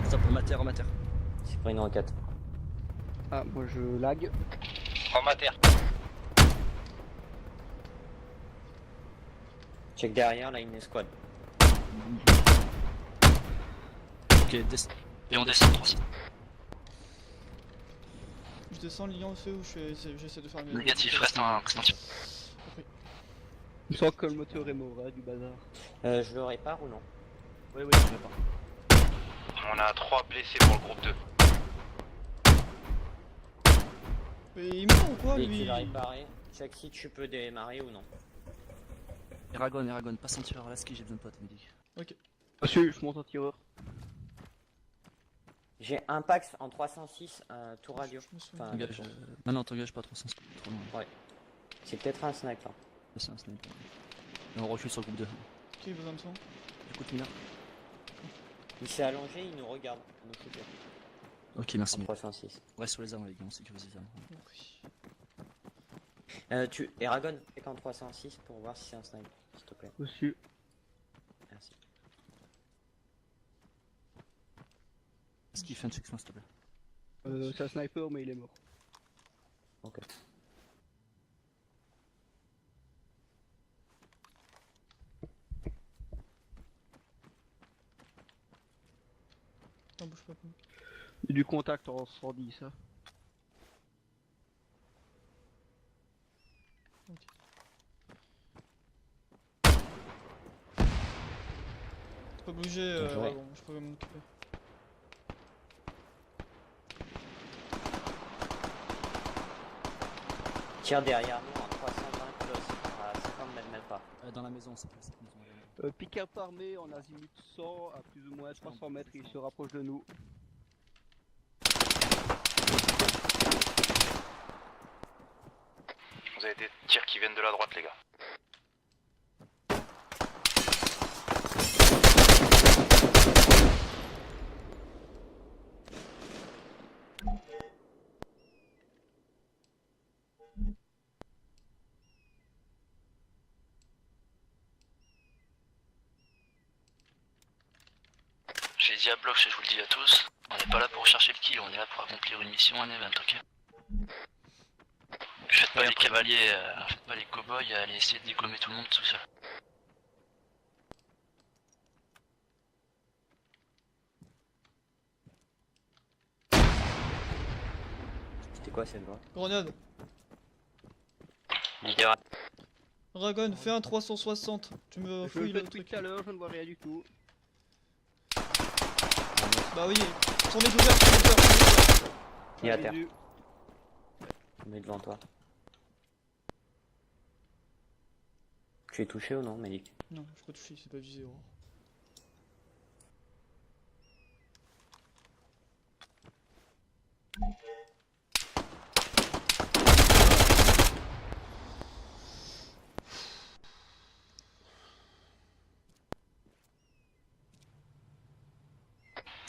Stop, en mater. C'est pris une roquette. Ah, moi je lag. En mater. Check derrière, là, une escouade. Ok, Et on descend 3. Je descends, Lyon aussi ou j'essaie de faire mes... Négatif, reste un extension. Il sent que le moteur est mort, hein, du bazar. Je le répare ou non? Oui, je répare. On a 3 blessés pour le groupe 2. Mais il meurt ou quoi, lui? Véhicule réparé. Check si tu peux démarrer ou non. Eragon, passe un tireur à la ski, j'ai besoin de potes, médic. Ok. Monsieur, je monte en tireur. J'ai un Pax en 306, tout radio. Enfin, Engage. Non, t'engages pas 300, c'est trop loin. Ouais. C'est peut-être un sniper. C'est un sniper. Et on recule sur le groupe 2. Qui besoin de son? Écoute, Mila. Il s'est allongé, il nous regarde. Nous couper. Ok, merci. 306. On reste sur les armes, les gars, on sécurise les armes. Eragon, fais qu'en 306 pour voir si c'est un sniper, s'il te plaît. Monsieur. Merci. Est-ce qu'il fait un check, s'il te plaît? C'est un sniper, mais il est mort. Ok. Non, bouge pas. Il y a du contact en 110, ça. Pas bouger, bon, je peux m'en occuper. Tire derrière nous en 320 close, à 50 mètres même pas. Dans la maison, c'est place. Pick-up armé en azimut 100 à plus ou moins 300 mètres, il se rapproche de nous. Vous avez des tirs qui viennent de la droite, les gars. J'ai dit à Blox, et je vous le dis à tous, on n'est pas là pour chercher le kill, on est là pour accomplir une mission, un event, ok? Faites pas les cavaliers, faites pas les cow-boys, allez essayer de dégommer tout le monde tout seul. C'était quoi cette voix? Grenade. Leader. Eragon, fais un 360. Tu me fouilles le truc. Tout à l'heure, je ne vois rien du tout. Bah oui, son est ouvert, Il est à terre. Je mets devant toi. Tu es touché ou non, Malik? Non, je suis pas touché, c'est pas visé. Oh.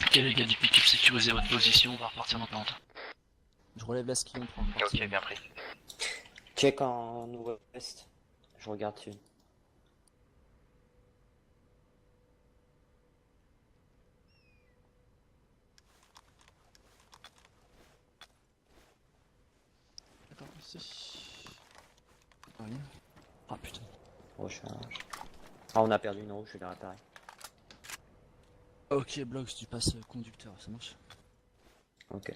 Ok les gars du pick-up, sécurisez votre position, on va repartir dans pas longtemps. Je relève la ski, on prend. Ok, bien pris. Check en ouest. Je regarde dessus. Attends, merci. Rien. Ah putain. Recharge. Ah, on a perdu une roue, je vais la réparer. Ok, Blox, tu passes conducteur, ça marche? Ok.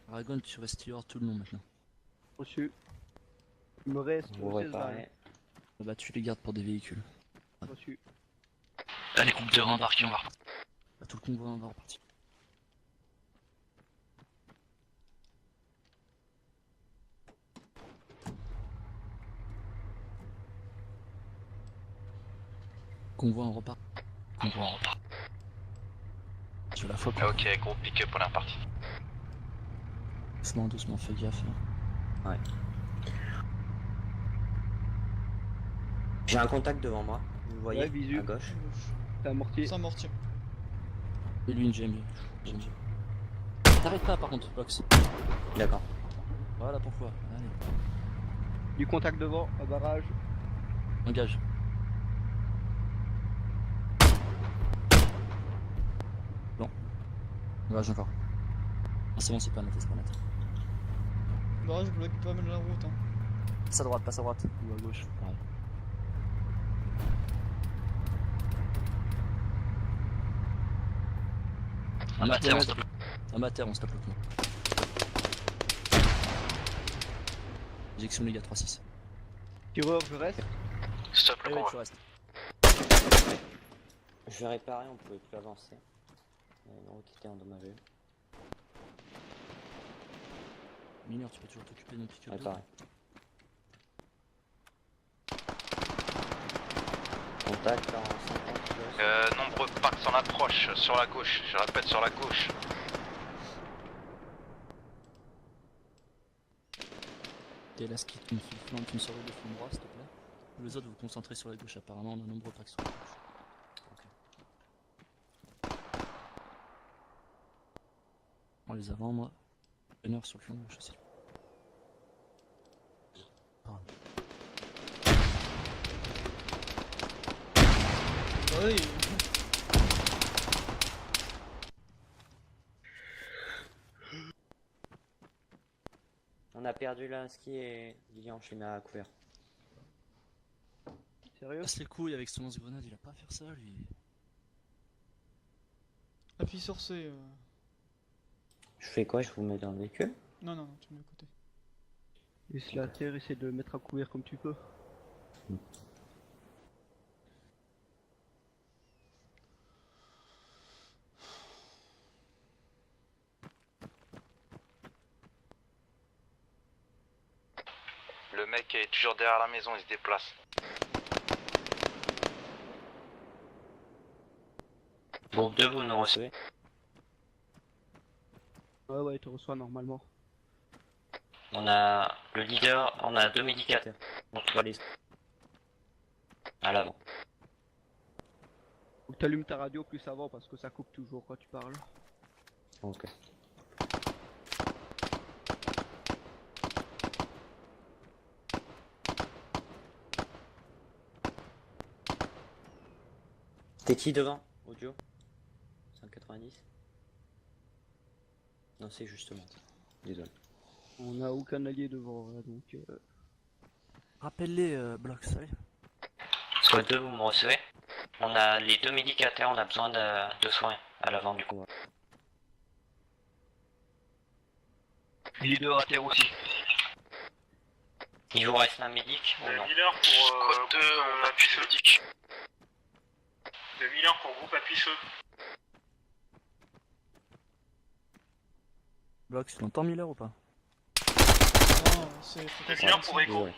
Aragon, tu restes steward tout le long maintenant. Reçu. Il me reste Vous 16 réparez. balles. Bah, tu les gardes pour des véhicules. Reçu. Allez, groupe de rembarqués, on va repartir. Bah, tout le convoi, on va repartir. Convoi, on repart. Convoi, on repart. Sur la fois. Ok, groupe pick-up, on est reparti. Doucement, doucement, fais gaffe. Ouais. J'ai un contact devant moi. Vous le voyez Ouais, visu. à gauche. C'est un mortier. C'est un mortier. Et lui une GMG. T'arrêtes pas par contre, Box. D'accord. Voilà pourquoi. Allez. Du contact devant, un barrage. Engage. Bon. Engage encore. Ah, c'est bon, c'est pas net, c'est pas net. Bah, je bloque pas mal la route. Hein. Passe à droite, passe à droite. Ou à gauche, pareil. Amateur, on se tape le... Amateur, on se tape le coup. Injection les gars, 3-6. Tireur, je reste. Stop le Eh oui, convoi. tu restes. Je vais réparer, on pouvait plus avancer. Il y a une route qui était endommagée. Mineur, tu peux toujours t'occuper de nos pick-up. Réparer. Contact en 50. Nombreux packs en approche sur la gauche, je répète sur la gauche. T'es là, ski, tu me sors de flanc droit, s'il te plaît. Les autres, vous vous concentrez sur la gauche, apparemment, on a nombreux packs sur la gauche. Ok. On les avant, moi. Une heure sur le flanc gauche aussi. Pardon. Oui. On a perdu là, ski et Lilian, je les mets à couvert. Sérieux? Passe les couilles avec son lance-grenade, il a pas à faire ça lui. Appuie sur C. Je fais quoi? Je vous mets dans le véhicule? Non, non, non, tu me mets à côté. Laisse la terre, essaie de mettre à couvert comme tu peux. Le mec est toujours derrière la maison, il se déplace. Groupe 2, vous nous recevez? Ouais, il te reçoit normalement. On a le leader, on a 2 médicateurs. Donc tu vas les... à l'avant. Faut que t'allumes ta radio plus avant parce que ça coupe toujours quand tu parles. Ok. T'es qui devant? Audio 190. Non, c'est justement. Désolé. On a aucun allié devant, là, donc... Rappelle-les, Blox, allez. Squad 2, vous me recevez? On a les 2 médicateurs, on a besoin de soins à l'avant du convoi. Leader à terre aussi. Il vous reste un médic ou non? Leader pour Code 2, on appuie feu. De Miller pour groupe appui feu. Blox, tu l'entends Miller ou pas? Non, c'est fréquence Miller pour 55. écho. Ouais.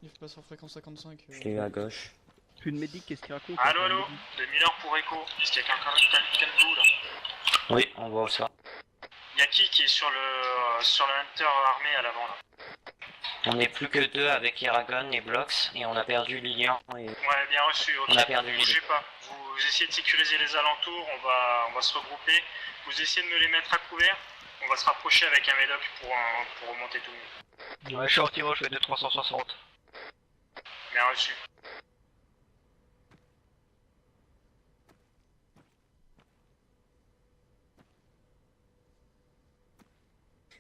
Il faut pas sur fréquence 55. Je l'ai eu à gauche. Puis une médic, qu'est-ce qu'il raconte? Allo, allo, de Miller pour écho. Est-ce qu'il y a quelqu'un qui a le bout là? Oui, on voit ça. Y'a qui est sur le Hunter armé à l'avant là? On n'est plus que 2 avec Eragon et Blox et on a perdu Lilian et... Ouais, bien reçu, ok. On a perdu les Bougez deux. pas. Vous essayez de sécuriser les alentours, on va se regrouper. Vous essayez de me les mettre à couvert. On va se rapprocher avec un médoc pour remonter tout le monde. Ouais, shorty roche, fait de 360. Bien reçu.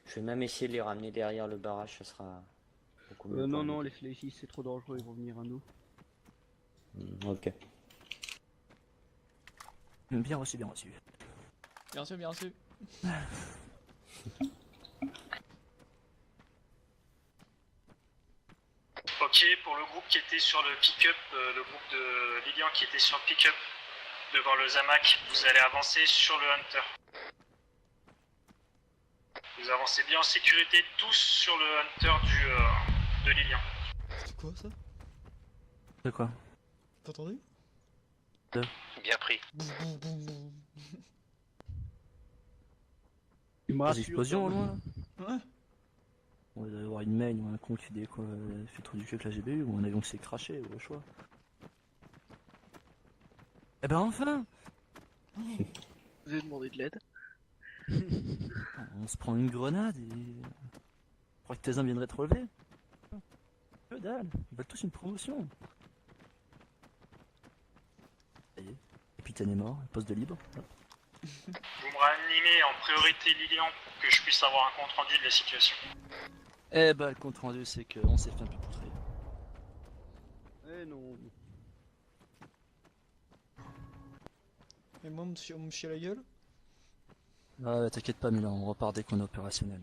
Je vais même essayer de les ramener derrière le barrage, ça sera beaucoup mieux. Non, pour non, nous. laisse-les ici, c'est trop dangereux, ils vont venir à nous. Ok. Bien reçu, bien reçu. Bien reçu, bien reçu. Ok, pour le groupe qui était sur le pick-up, le groupe de Lilian qui était sur le pick-up devant le Zamac, vous allez avancer sur le Hunter. Vous avancez bien en sécurité tous sur le Hunter de Lilian. C'est quoi ça? C'est quoi? T'as entendu? Bien pris. Il me Des rassure. explosions au loin là? Ouais. On va avoir une main ou un con qui fait trop du cul avec la GBU ou un avion qui s'est craché au choix. Eh ben enfin. Vous avez demandé de l'aide? On se prend une grenade et... Je crois que tes uns viendraient te relever. Que dalle, ils veulent tous une promotion. Ça y est, le capitaine est mort, poste de libre. Hop. Vous me réanimez en priorité Lilian pour que je puisse avoir un compte rendu de la situation. Eh bah le compte rendu c'est qu'on s'est fait un peu poutrer. Eh non. Et moi, on me chie à la gueule? Ah ouais, t'inquiète pas Milan, on repart dès qu'on est opérationnel.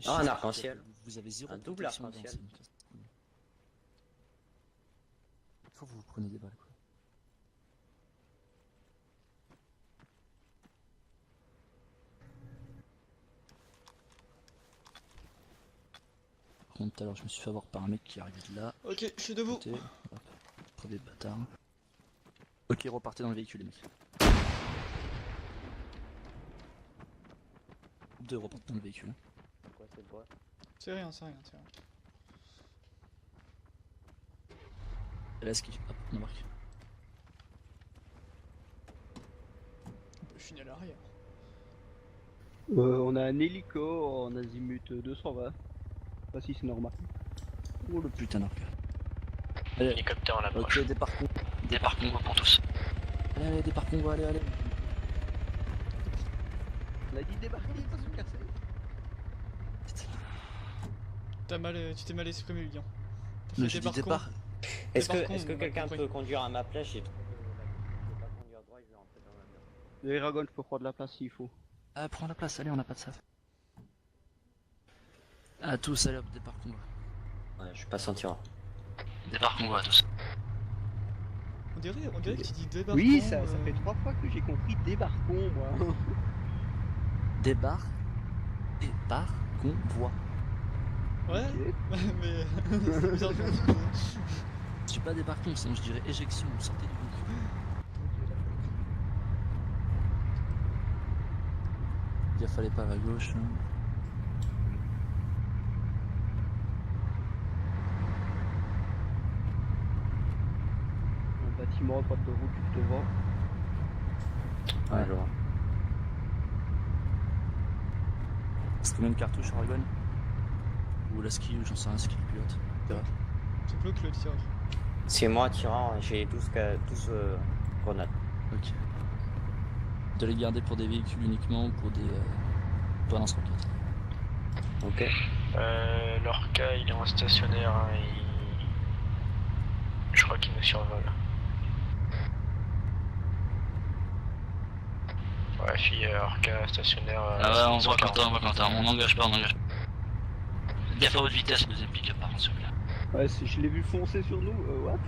Ah, un arc-en-ciel. Vous avez zéro Un double protection arc-en-ciel. avant, faut que vous prenez des balles quoi. Par contre tout à l'heure je me suis fait avoir par un mec qui arrivait de là. Ok, je suis debout. Hop, premier bâtard. Ok, repartez dans le véhicule les mecs. Deux, repartez dans le véhicule. Quoi, c'est quoi? C'est rien, c'est rien, c'est rien. Et là, ski, hop, on embarque. Je finis à l'arrière. On a un hélico en azimut 220. Pas si c'est normal. Oh le putain d'arc. Hélicoptère en approche. Ok, départ con. Départ Congo pour tous. Allez, allez, départ Congo, allez, allez. On a dit débarquer, pas se casser. Tu t'es mal exprimé, Lilian. Mais je dis départ. Est-ce que quelqu'un peut conduire à ma place? J'ai trouvé la pas conduire droit, je vais rentrer dans la merde. Le Eragon, je peux prendre la place s'il faut. Ah, prends la place, allez, on n'a pas de saf. À tous, allez hop, départ Congo. Ouais, je suis pas senti. Départ Congo à tous. On dirait que tu dis débarquons. Oui, ça fait 3 fois que j'ai compris débarquons, moi. Départ convoi. Ouais, Ok. mais c'est bizarre de dire. Je dis pas débarquons, sinon je dirais éjection, sortez du véhicule. Il fallait pas à gauche. Hein. Un bâtiment, pas de route juste devant. Ouais, je vois. C'est combien de cartouches Aragon? Ou la ski, ou j'en sais rien, c'est qui le pilote. C'est plus que le tirage. C'est moi tirant, j'ai 12 grenades. Ok. De les garder pour des véhicules uniquement ou pour des lance-roquettes. Ok. L'Orca il est en stationnaire, hein, je crois qu'il nous survole. Ouais, fille, Orca stationnaire. Ah ouais, on voit Quentin, on n'engage pas, Gaffe à haute vitesse, deuxième pick-up par contre, s'il vous plaît. Ouais, je l'ai vu foncer sur nous, what?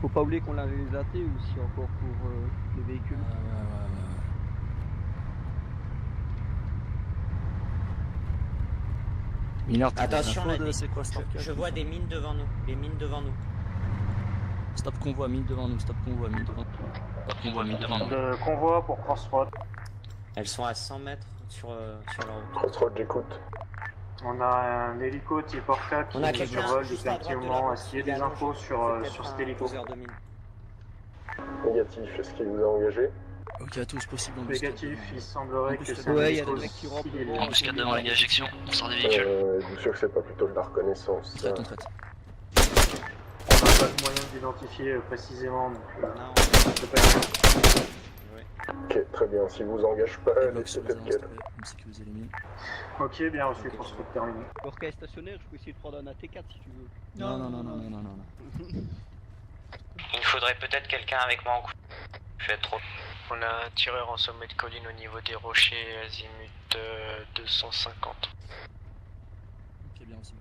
Faut pas oublier qu'on l'avait les AT aussi encore pour les véhicules. Attention, c'est quoi ce je vois des mines devant nous. Des mines devant nous. Stop convoi, mine devant nous, stop convoi, mine devant nous. Stop convoi, mine devant nous. Le convoi pour Crossroad. Elles sont à 100 mètres sur leur route. Crossroad, j'écoute. On a un hélico type Orca qui On a nous quelqu'un survole juste à droite de la effectivement. route. Est-ce qu'il y a des infos sur cet hélico? Négatif, est-ce qu'il vous a engagé? Ok, à tous, possible. Négatif, il semblerait que c'est un Ouais, il y a hélico des mecs qui rentrent civil. devant. Embuscade devant les gars, éjection, on sort des véhicules. Êtes-vous sûr que c'est pas plutôt de la reconnaissance? Traite, on traite. On n'a pas de moyen d'identifier précisément, donc Non. je peux pas dire. Ok, très bien. Si vous engage pas, laissez tel quel. Comme sécuriser les mines. Ok, bien reçu pour ce coup de terminé. L'Orca est stationnaire, je peux essayer de prendre un AT4 si tu veux. Non, non, non, non, non, non, non. Il faudrait peut-être quelqu'un avec moi en coup. Fait trop. On a un tireur en sommet de colline au niveau des rochers, azimut 250. Ok, bien aussi.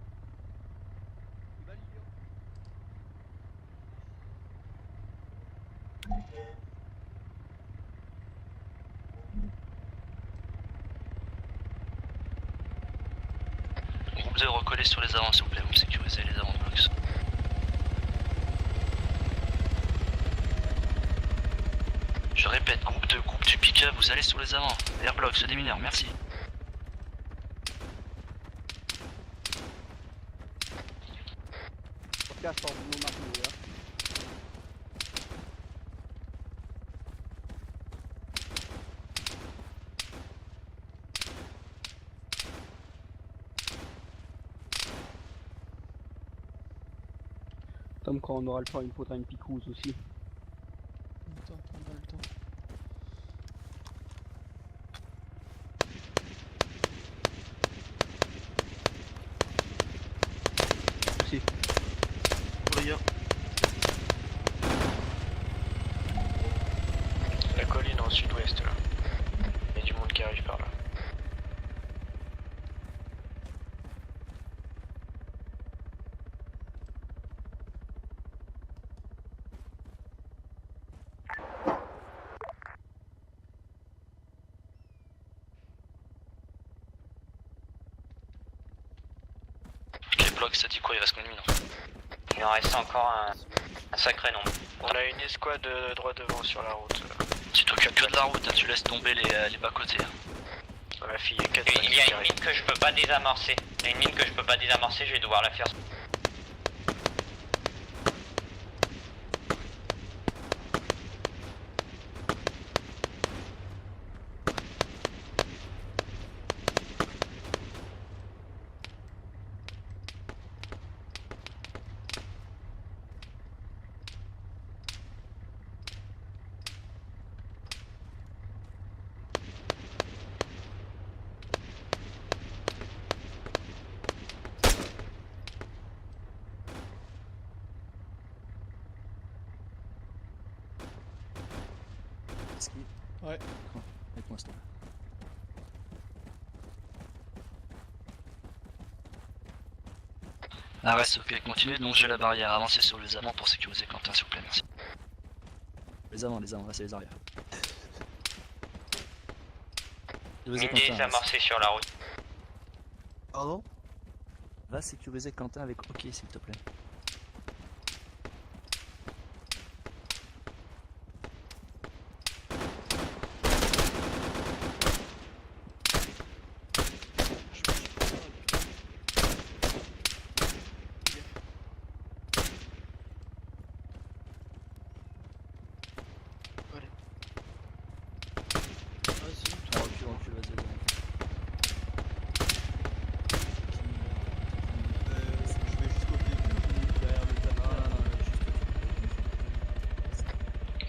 Groupe 2, recollez sur les avants s'il vous plaît, vous me sécurisez les avants de box. Je répète, groupe 2, groupe du pick-up, vous allez sur les avants. Airblock, se démineur, merci. casse par nos marteaux là. Tom, quand on aura le temps, il me faudra une picouse aussi. Attends, on a le temps. Si. Pour les gars. La colline au sud-ouest là. Il y a du monde qui arrive par là. Les blocs, ça dit quoi? Il reste combien de mines en fait? Il en reste encore un sacré nombre. On a une escouade droit devant sur la route. Tu t'occupes que de la route, hein, tu laisses tomber les bas-côtés. Hein. On a fille 4 Il y a une mine que je peux pas désamorcer. Il y a une mine que je peux pas désamorcer, je vais devoir la faire. Ski. Ouais. Avec moi, s'il te plaît. Ah ouais, c'est ok, continuez de longer la barrière, avancez sur les avants pour sécuriser Quentin, s'il vous plaît, merci. Les avants, là c'est les arrières. Mine désamorcée sur la route. Pardon? Va sécuriser Quentin avec OK, s'il te plaît.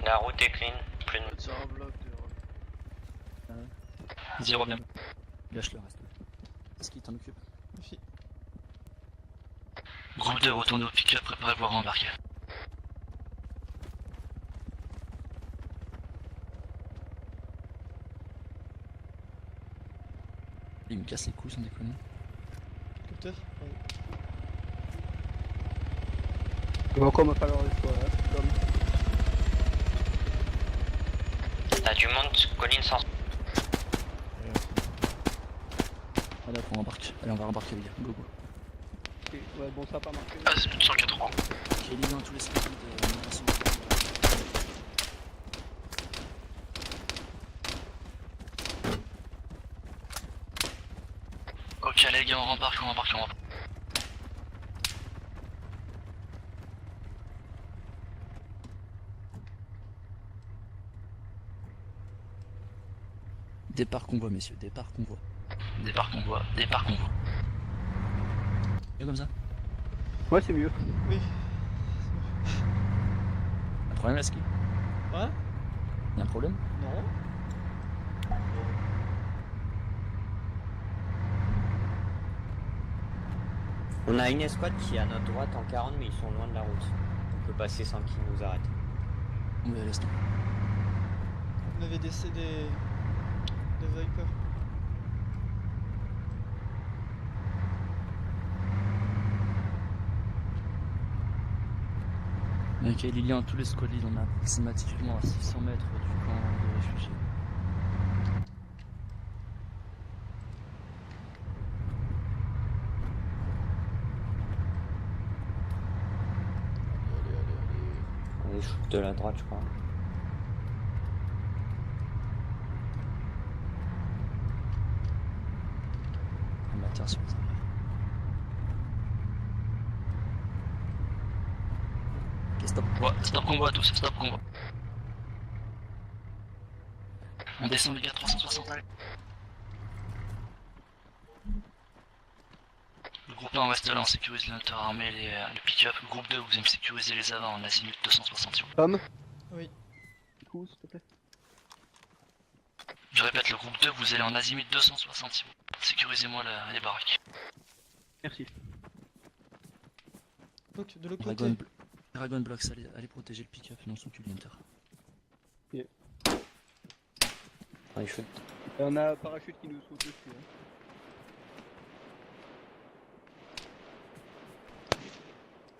La route est clean, plus de... Sur un bloc de... Vas-y, reviens. Lâche le reste. Est-ce qu'il t'en occupe? Groupe 2, retournez au pick-up, préparez-vous à rembarquer. Il me casse les couilles sans déconner. Capteur? Ouais. Il va encore me falloir des fois, hein, Tom. T'as du monde, colline sans... Ah d'accord, on embarque. Allez, on va rembarquer les gars, go go. Ok, ouais, bon, ça a pas marché. Ah, c'est plus de 180. J'ai éliminé dans tous les speeds de numération. Ok les gars, on rembarque. Départ convoi, messieurs, départ convoi. Départ convoi. Et comme ça? Ouais, c'est mieux. Oui. Un problème là, ski? Ouais? Y'a un problème? Non. On a une escouade qui est à notre droite en 40 mais ils sont loin de la route. On peut passer sans qu'ils nous arrêtent. Ouais, laisse tomber. On avait des Viper. Ok, Lilian, tous les squadides, on a approximativement à 600 mètres du camp de réfugiés. On les shoot de la droite, je crois. On va tirer sur les arrières. Stop convoi tous, stop convoi. On descend les gars, 360 allez. Le groupe 1 reste là, on sécurise l'unité armé, le pick-up. Le groupe 2, vous allez me sécuriser les avants en azimut 260. Tom. Oui. Coup, s'il te plaît. Je répète, le groupe 2, vous allez en azimut 260. Sécurisez-moi les baraques. Merci. Donc, de l'autre côté. Dragon Blocks, allez protéger le pick-up, non son cul l'Inter. Ok. Parachute. Et on a un parachute qui nous saute dessus. Hein.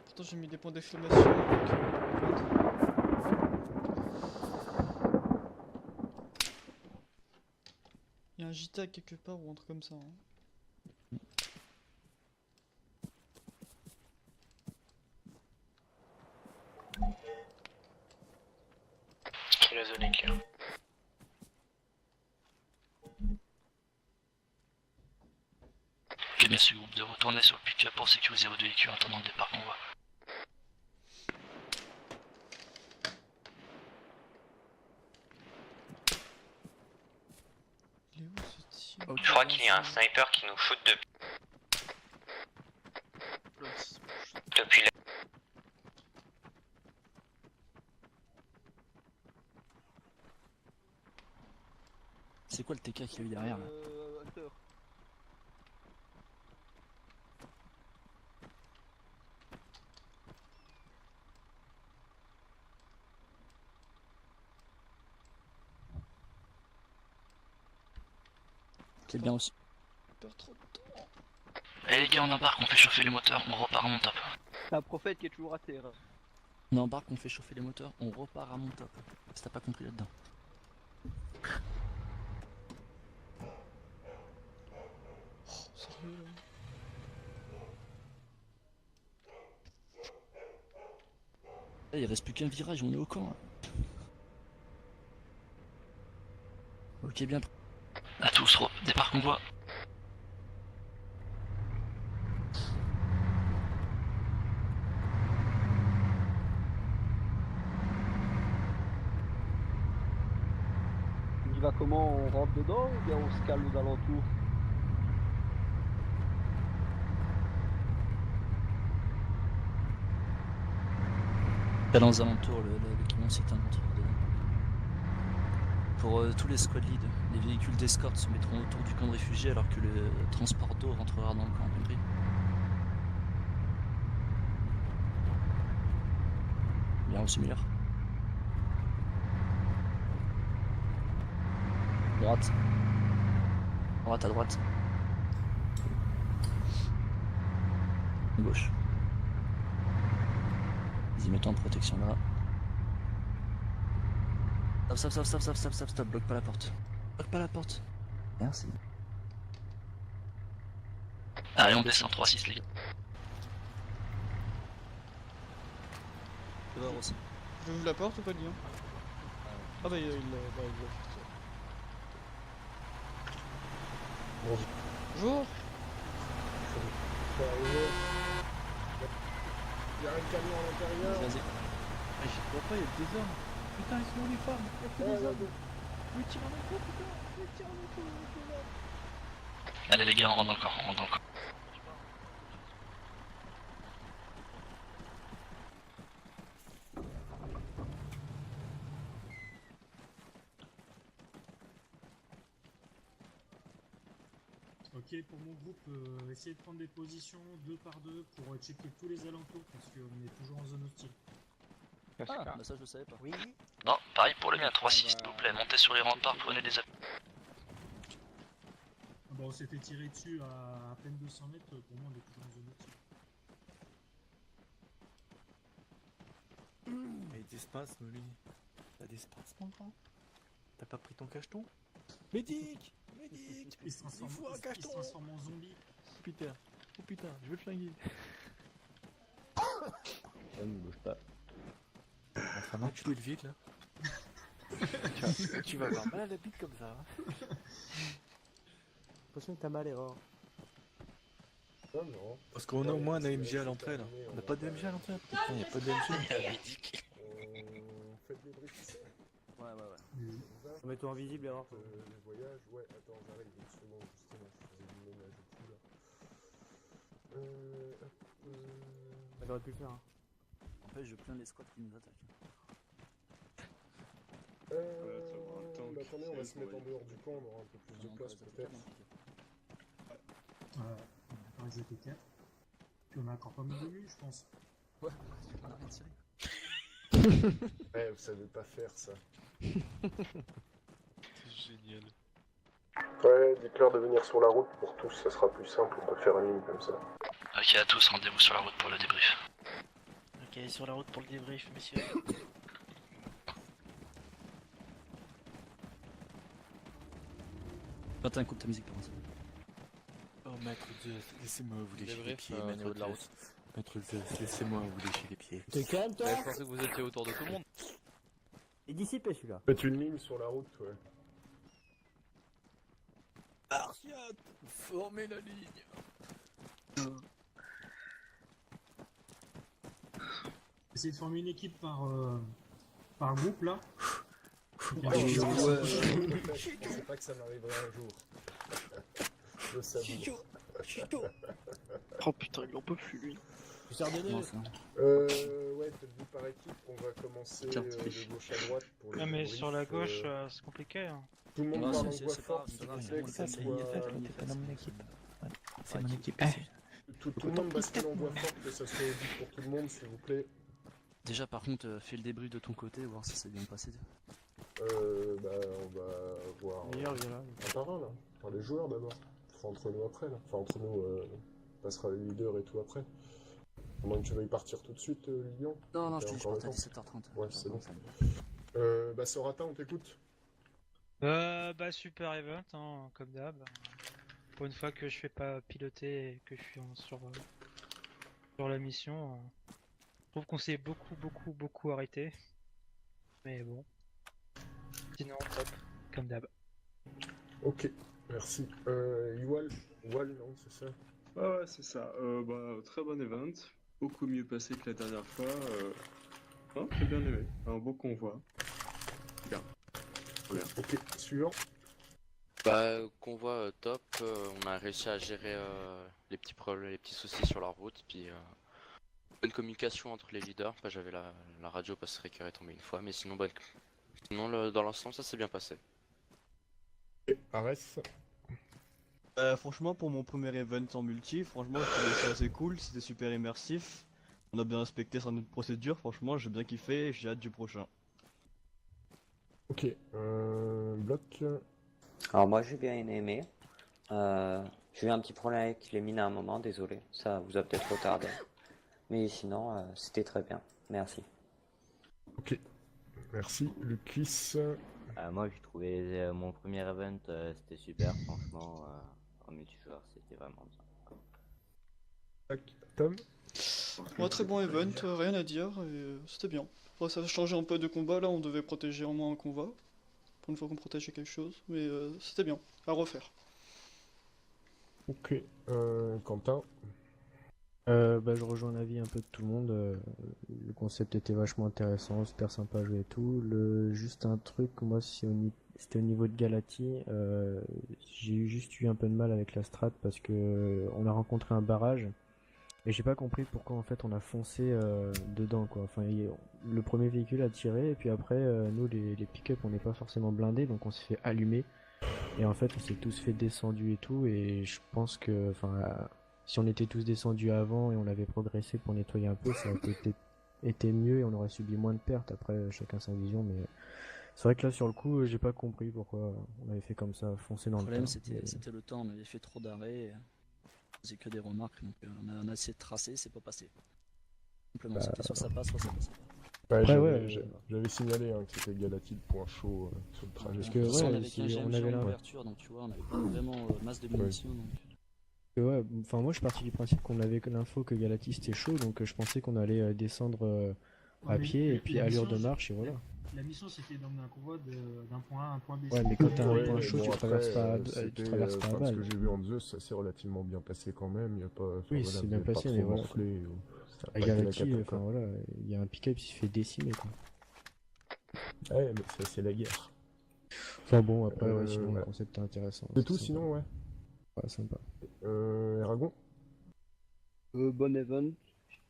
Pourtant, j'ai mis des points d'exclamation. Il y a un JTAG quelque part ou un truc comme ça. Hein. La zone est claire. Ok, merci groupe de retourner sur le pick-up pour sécuriser votre véhicule en attendant le départ convoi. Il est où ce tir? Je crois qu'il y a un sniper qui nous shoot depuis la... C'est quoi le TK qu'il y a eu derrière là? Hunter. C'est bien aussi. Perds trop de temps. Allez les gars, on embarque, on fait chauffer les moteurs, on repart à mon top. C'est un prophète qui est toujours à terre. On embarque, on fait chauffer les moteurs, on repart à mon top. Si t'as pas compris là-dedans. Sérieux là. Il reste plus qu'un virage, on est au camp. Là. Ok, bien. À tous, départ convoi. On y va comment? On rentre dedans ou bien on se calme aux alentours? Là dans les alentours, le camion s'est inventé dedans. Pour tous les squad leads, les véhicules d'escorte se mettront autour du camp de réfugiés alors que le transport d'eau rentrera dans le camp, compris? Bien reçu, Miller. Droite. Droite à droite. Gauche. Vas-y, mets-toi en protection là. Stop, bloque pas la porte. Bloque pas la porte. Merci. Allez, on descend 3-6 les gars. Tu vas aussi. Je ouvre la porte ou pas le lien? Ah bah il l'a fait. Bonjour. Il y a un camion à l'intérieur. Vas-y. Je vois pas, il y a des hommes. Putain, ils sont en uniforme. Il y a que des hommes. Oui, tire un coup, putain. Oui, tire un coup. Allez les gars, on rentre dans le camp, on rentre dans le camp. Ok, pour mon groupe, essayez de prendre des positions 2 par 2 pour checker tous les alentours parce qu'on est toujours en zone hostile. Ah, bah ça je le savais pas. Oui. Non, pareil pour le mien, 3-6 s'il vous plaît, montez sur les remparts, prenez des appuis. Bon, on s'était tiré dessus à peine 200 mètres, pour moi on est toujours en zone hostile. Mais d'espace, Molly. T'as d'espace, mon grand? T'as pas pris ton cacheton? Médic! Médic! Il se transforme en zombie. Putain, oh putain, je vais le flinguer. Ça ne bouge pas. Enfin, non, tu dois le vide là. tu vas avoir mal à la bite comme ça. Hein. J'ai l'impression que t'as mal, erreur. Non, non. Parce qu'on a au moins un AMG à l'entrée là. On n'a pas d'AMG à l'entrée? Putain, y a pas d'AMG. On fait le débrief ici. Ouais. Mets-toi invisible, alors. Les voyages, ouais, attends, j'arrive une seconde, justement, je faisais du ménage et tout là. J'aurais pu le faire. Hein. En fait, je plains les squats qui nous attaquent. Attendez, on va se mettre en dehors du camp, on aura un peu plus de place peut-être. On a encore les AT4. Puis on a encore pas mal de lui, je pense. Ouais, on a rien tiré. Ouais, vous savez pas faire ça. C'est génial. Ouais, dites-leur de venir sur la route pour tous, ça sera plus simple, on peut faire une ligne comme ça. Ok, à tous, rendez-vous sur la route pour le débrief. Ok, sur la route pour le débrief, messieurs. Quand t'as un coup de ta musique, comment ça? Oh, maître Zeus, laissez-moi vous lécher les Débrief pieds, au maître niveau de la Zeus. route. Maître Zeus, laissez-moi vous lécher les pieds. T'es calme, toi? Ouais, je pensais que vous étiez autour de tout le monde. Il est dissipé celui-là. Faites une ligne sur la route, ouais. Arciat, formez la ligne. Essayez de former une équipe par groupe là. Je pensais pas que ça m'arriverait un jour. Je savais. Oh putain, il en peut plus lui. Tu sers de deux. Ouais, faites-vous par équipe, on va commencer de gauche à droite pour le Non, mais débrief, sur la gauche, c'est compliqué. Hein. Tout le monde Non, parle en c'est voix pas forte, grave, s'il ça vous va, plaît, que ça c'est soit... C'est mon équipe. C'est mon équipe. Tout le monde bascule en voix forte, que ça soit audible pour tout le monde, s'il vous plaît. Déjà, par contre, fais le débrief de ton côté, voir si c'est bien passé. Bah, on va voir Meilleur, viens là. un par un, là. Enfin, les joueurs d'abord. Enfin, entre nous après, là. Enfin, entre nous, on passera les leaders et tout après. À moins que tu veuilles partir tout de suite, Lilian. Non, je T'as te dis, je encore parte à le temps. 17h30. Ouais, c'est bon. Bah, Sorata, on t'écoute. Bah super event, hein, comme d'hab. Pour une fois que je fais pas piloter et que je suis sur la mission, je trouve qu'on s'est beaucoup arrêté. Mais bon. Sinon, top, comme d'hab. Ok, merci. Iwal, non, c'est ça? Ouais, c'est ça. Très bon event. Beaucoup mieux passé que la dernière fois. J'ai bien aimé. Un beau convoi. Bien. Ok, suivant. Bah, convoi top, on a réussi à gérer les petits problèmes, les petits soucis sur la route, puis bonne communication entre les leaders. Bah, j'avais la radio parce que Ricker est tombé une fois, mais sinon, dans l'ensemble, ça s'est bien passé. Ares. Franchement, pour mon premier event en multi, franchement, je trouvais ça assez cool, c'était super immersif. On a bien respecté notre procédure, franchement, j'ai bien kiffé et j'ai hâte du prochain. Ok, bloc. Alors moi j'ai bien aimé. J'ai eu un petit problème avec les mines à un moment, désolé, ça vous a peut-être retardé. Mais sinon, c'était très bien, merci. Ok, merci. Lucas. Moi j'ai trouvé mon premier event, c'était super, franchement, en multijoueur, c'était vraiment bien. Tom. Ouais, très bon event, rien à dire, et c'était bien. Après, ça a changé un peu de combat, là on devait protéger au moins un convoi. Pour une fois qu'on protégeait quelque chose, mais c'était bien, à refaire. Ok, Quentin. Je rejoins l'avis un peu de tout le monde. Le concept était vachement intéressant, super sympa à jouer et tout. Juste un truc, moi c'était au niveau de Galati, j'ai juste eu un peu de mal avec la strat parce que on a rencontré un barrage et j'ai pas compris pourquoi en fait on a foncé dedans quoi. Enfin le premier véhicule a tiré et puis après nous les pick-up on n'est pas forcément blindés donc on s'est fait allumer et en fait on s'est tous fait descendus et tout et je pense que si on était tous descendus avant et on avait progressé pour nettoyer un peu, ça aurait été mieux et on aurait subi moins de pertes. Après, chacun sa vision, mais c'est vrai que là, sur le coup, j'ai pas compris pourquoi on avait fait comme ça, foncer dans le problème, tas. c'était le temps, on avait fait trop d'arrêts, c'est que des remarques, donc on a essayé de tracer, c'est pas passé. Simplement, c'était soit ça passe, soit ça passe pas. J'avais signalé que c'était Galati le point chaud sur le trajet. Parce que on avait qu'un GMG en ouverture, donc tu vois, on avait pas vraiment masse de munitions. Donc... Ouais, enfin moi je suis parti du principe qu'on avait l'info que Galati c'était chaud, donc je pensais qu'on allait descendre à pied et puis allure de marche et voilà. la mission c'était d'emmener un convoi d'un point A à un point B. Ouais, mais quand t'as un Ouais, point chaud, bon, tu après, traverses pas, c'était, tu traverses pas à enfin, ce que balle. j'ai vu en Zeus, ça s'est relativement bien passé quand même. Y a pas, enfin, Oui, voilà, c'est vous bien avez pas passé, trop mais voilà. morflé, ça a À pas été la Galati, cata, enfin quoi. voilà, il y a un pick-up qui se fait décimer, quoi. Ouais, mais c'est la guerre. Enfin bon, après, ouais, sinon le Voilà. concept est intéressant. C'est tout, sympa. sinon, ouais. Ouais, sympa. Aragon? Bon event.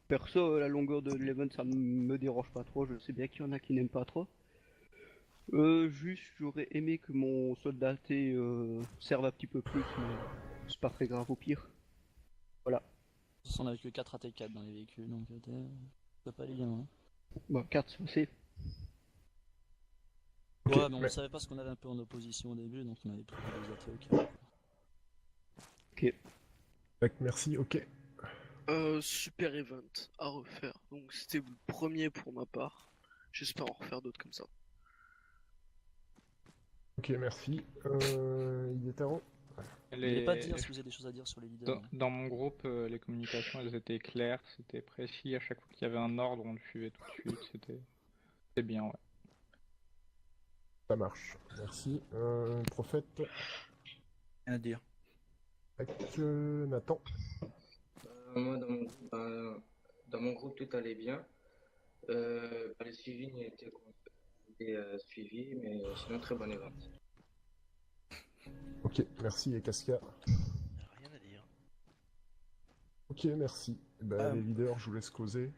Perso, la longueur de l'event, ça me dérange pas trop. Je sais bien qu'il y en a qui n'aiment pas trop. Juste, j'aurais aimé que mon soldat T serve un petit peu plus, mais c'est pas très grave au pire. Voilà. De toute façon, on avait que 4 AT4 dans les véhicules, donc t'as pas les liens. Hein. Bon, 4, c'est. Ouais, mais on savait pas ce qu'on avait un peu en opposition au début, donc on avait pris des AT au cas. Ok. Merci, ok. Super event à refaire. Donc c'était le premier pour ma part. J'espère en refaire d'autres comme ça. Ok, merci. Il est avant. N'oubliez pas de dire si vous avez des choses à dire sur les leaders. Dans mon groupe, les communications elles étaient claires, c'était précis. À chaque fois qu'il y avait un ordre, on le suivait tout de suite. C'était bien, ouais. Ça marche. Merci. Prophète. Rien à dire. Avec Nathan. Moi, dans mon groupe, tout allait bien. Le suivi n'était suivi, mais sinon, très bon event. Ok, merci. Et Casca. Rien à dire. Ok, merci. Les leaders, je vous laisse causer.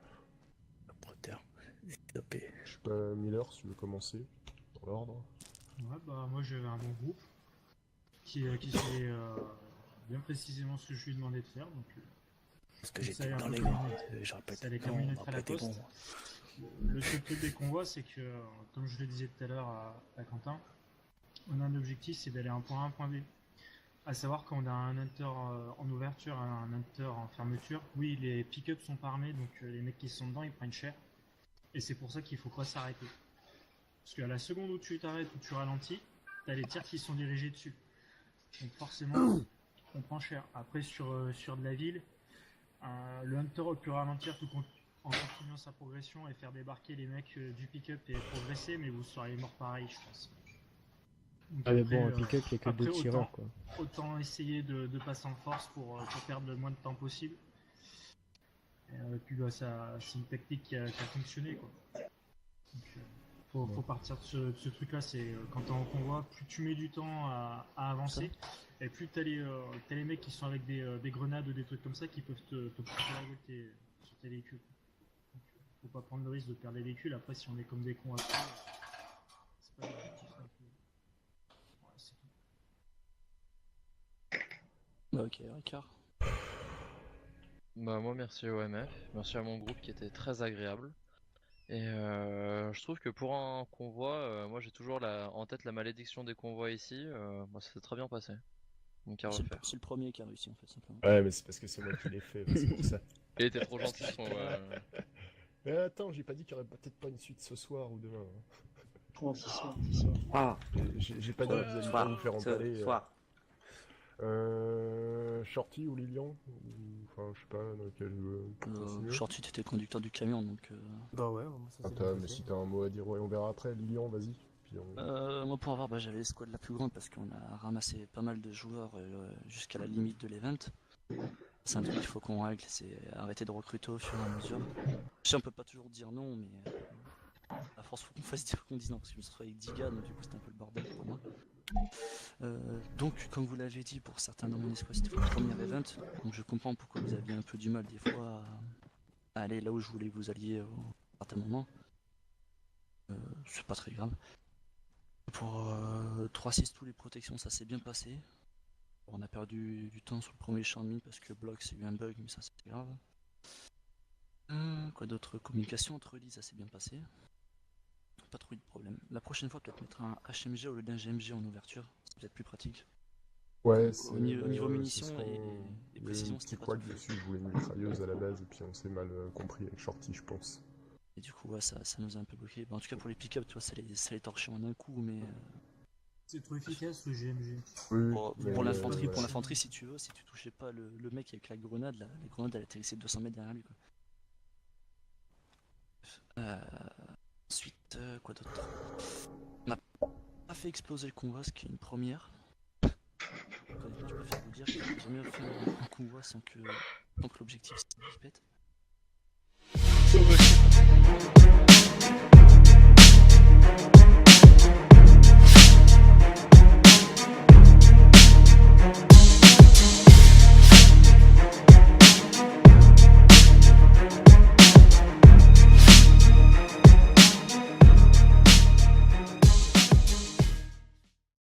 Je sais pas, Miller, si tu veux commencer, dans l'ordre. Ouais, bah moi j'avais un bon groupe qui faisait bien précisément ce que je lui demandais de faire. Donc, Parce que j'étais dans les grands, je répète. Ça allait Non, comme une on lettre va à la pas être poste. bon. Le seul truc des convois, c'est que, comme je le disais tout à l'heure à Quentin, on a un objectif, c'est d'aller d'un point A à un point B. À savoir qu'on a un hunter en ouverture, un hunter en fermeture. Oui, les pick-ups sont pas armés, donc les mecs qui sont dedans, ils prennent cher. Et c'est pour ça qu'il faut pas s'arrêter. Parce qu'à la seconde où tu t'arrêtes, où tu ralentis, t'as les tirs qui sont dirigés dessus. Donc forcément, on prend cher. Après, sur de la ville, le hunter peut ralentir tout en continuant sa progression et faire débarquer les mecs du pick-up et progresser, mais vous seriez mort pareil, je pense. Donc Ah mais bon, un pick-up, il n'y a que après, 2 tireurs, quoi. Autant essayer de passer en force pour perdre le moins de temps possible. Et puis bah, c'est une technique qui a fonctionné, quoi. Donc, faut partir de ce truc-là. C'est quand t'es en convoi, plus tu mets du temps à avancer, et plus t'as les mecs qui sont avec des grenades ou des trucs comme ça qui peuvent te pousser la gueule sur tes véhicules. Donc, faut pas prendre le risque de perdre les véhicules. Après, si on est comme des cons après, c'est pas l'objectif non plus. Ouais, c'est tout. Ok, Ricard. Bah moi merci au OMF, merci à mon groupe qui était très agréable. Et je trouve que pour un convoi, moi j'ai toujours en tête la malédiction des convois ici, ça s'est très bien passé. Donc à refaire. C'est le premier qui a réussi en fait, simplement. Ouais, mais c'est parce que c'est moi qui l'ai fait, c'est pour ça. Il était trop gentil son... Mais attends, j'ai pas dit qu'il y aurait peut-être pas une suite ce soir ou demain. Oh, ce soir. Ah. J'ai pas dit que vous alliez pas vous faire empaler. Ce soir. Shorty ou Lilian enfin, je sais pas dans lequel continuer. Shorty, t'étais conducteur du camion donc. Bah ouais, moi ça c'est Attends, mais si t'as un mot à dire, ouais, on verra après. Lilian, vas-y. Puis Moi pour avoir, j'avais l'escouade la plus grande parce qu'on a ramassé pas mal de joueurs jusqu'à la limite de l'event. C'est un truc qu'il faut qu'on règle, c'est arrêter de recruter au fur et à mesure. Je sais, on peut pas toujours dire non, mais à force faut qu'on fasse dire qu'on dise non, parce que je me suis retrouvé avec 10 gars, donc du coup c'était un peu le bordel pour moi. Donc comme vous l'avez dit, pour certains dans mon escouade c'était le premier event, donc je comprends pourquoi vous aviez un peu du mal des fois à aller là où je voulais que vous alliez à certains moments. C'est pas très grave. Pour 3-6 tous les protections ça s'est bien passé. On a perdu du temps sur le premier champ de mine parce que le bloc c'est eu un bug, mais ça c'est grave. Quoi d'autre? Communication entre lits, ça s'est bien passé. Pas trop eu de problème. La prochaine fois peut-être mettre un HMG au lieu d'un GMG en ouverture, c'est peut-être plus pratique. Ouais, au niveau munitions et précision c'était c'était quoi pas trop. dessus, je voulais une mitrailleuse à la base et puis on s'est mal compris avec Shorty, je pense. Et du coup ouais, ça nous a un peu bloqué. En tout cas pour les pick-up, tu vois, ça les torchait en un coup, mais C'est trop efficace le GMG. Oui, pour l'infanterie, si tu veux, si tu touchais pas le mec avec la grenade, la grenade elle atterrissait de 200 mètres derrière lui, quoi. Ensuite, Quoi d'autre? On n'a pas fait exploser le convoi, ce qui est une première. Honnêtement, je préfère vous dire que j'ai mieux fait un convoi sans que l'objectif se répète. Ouais.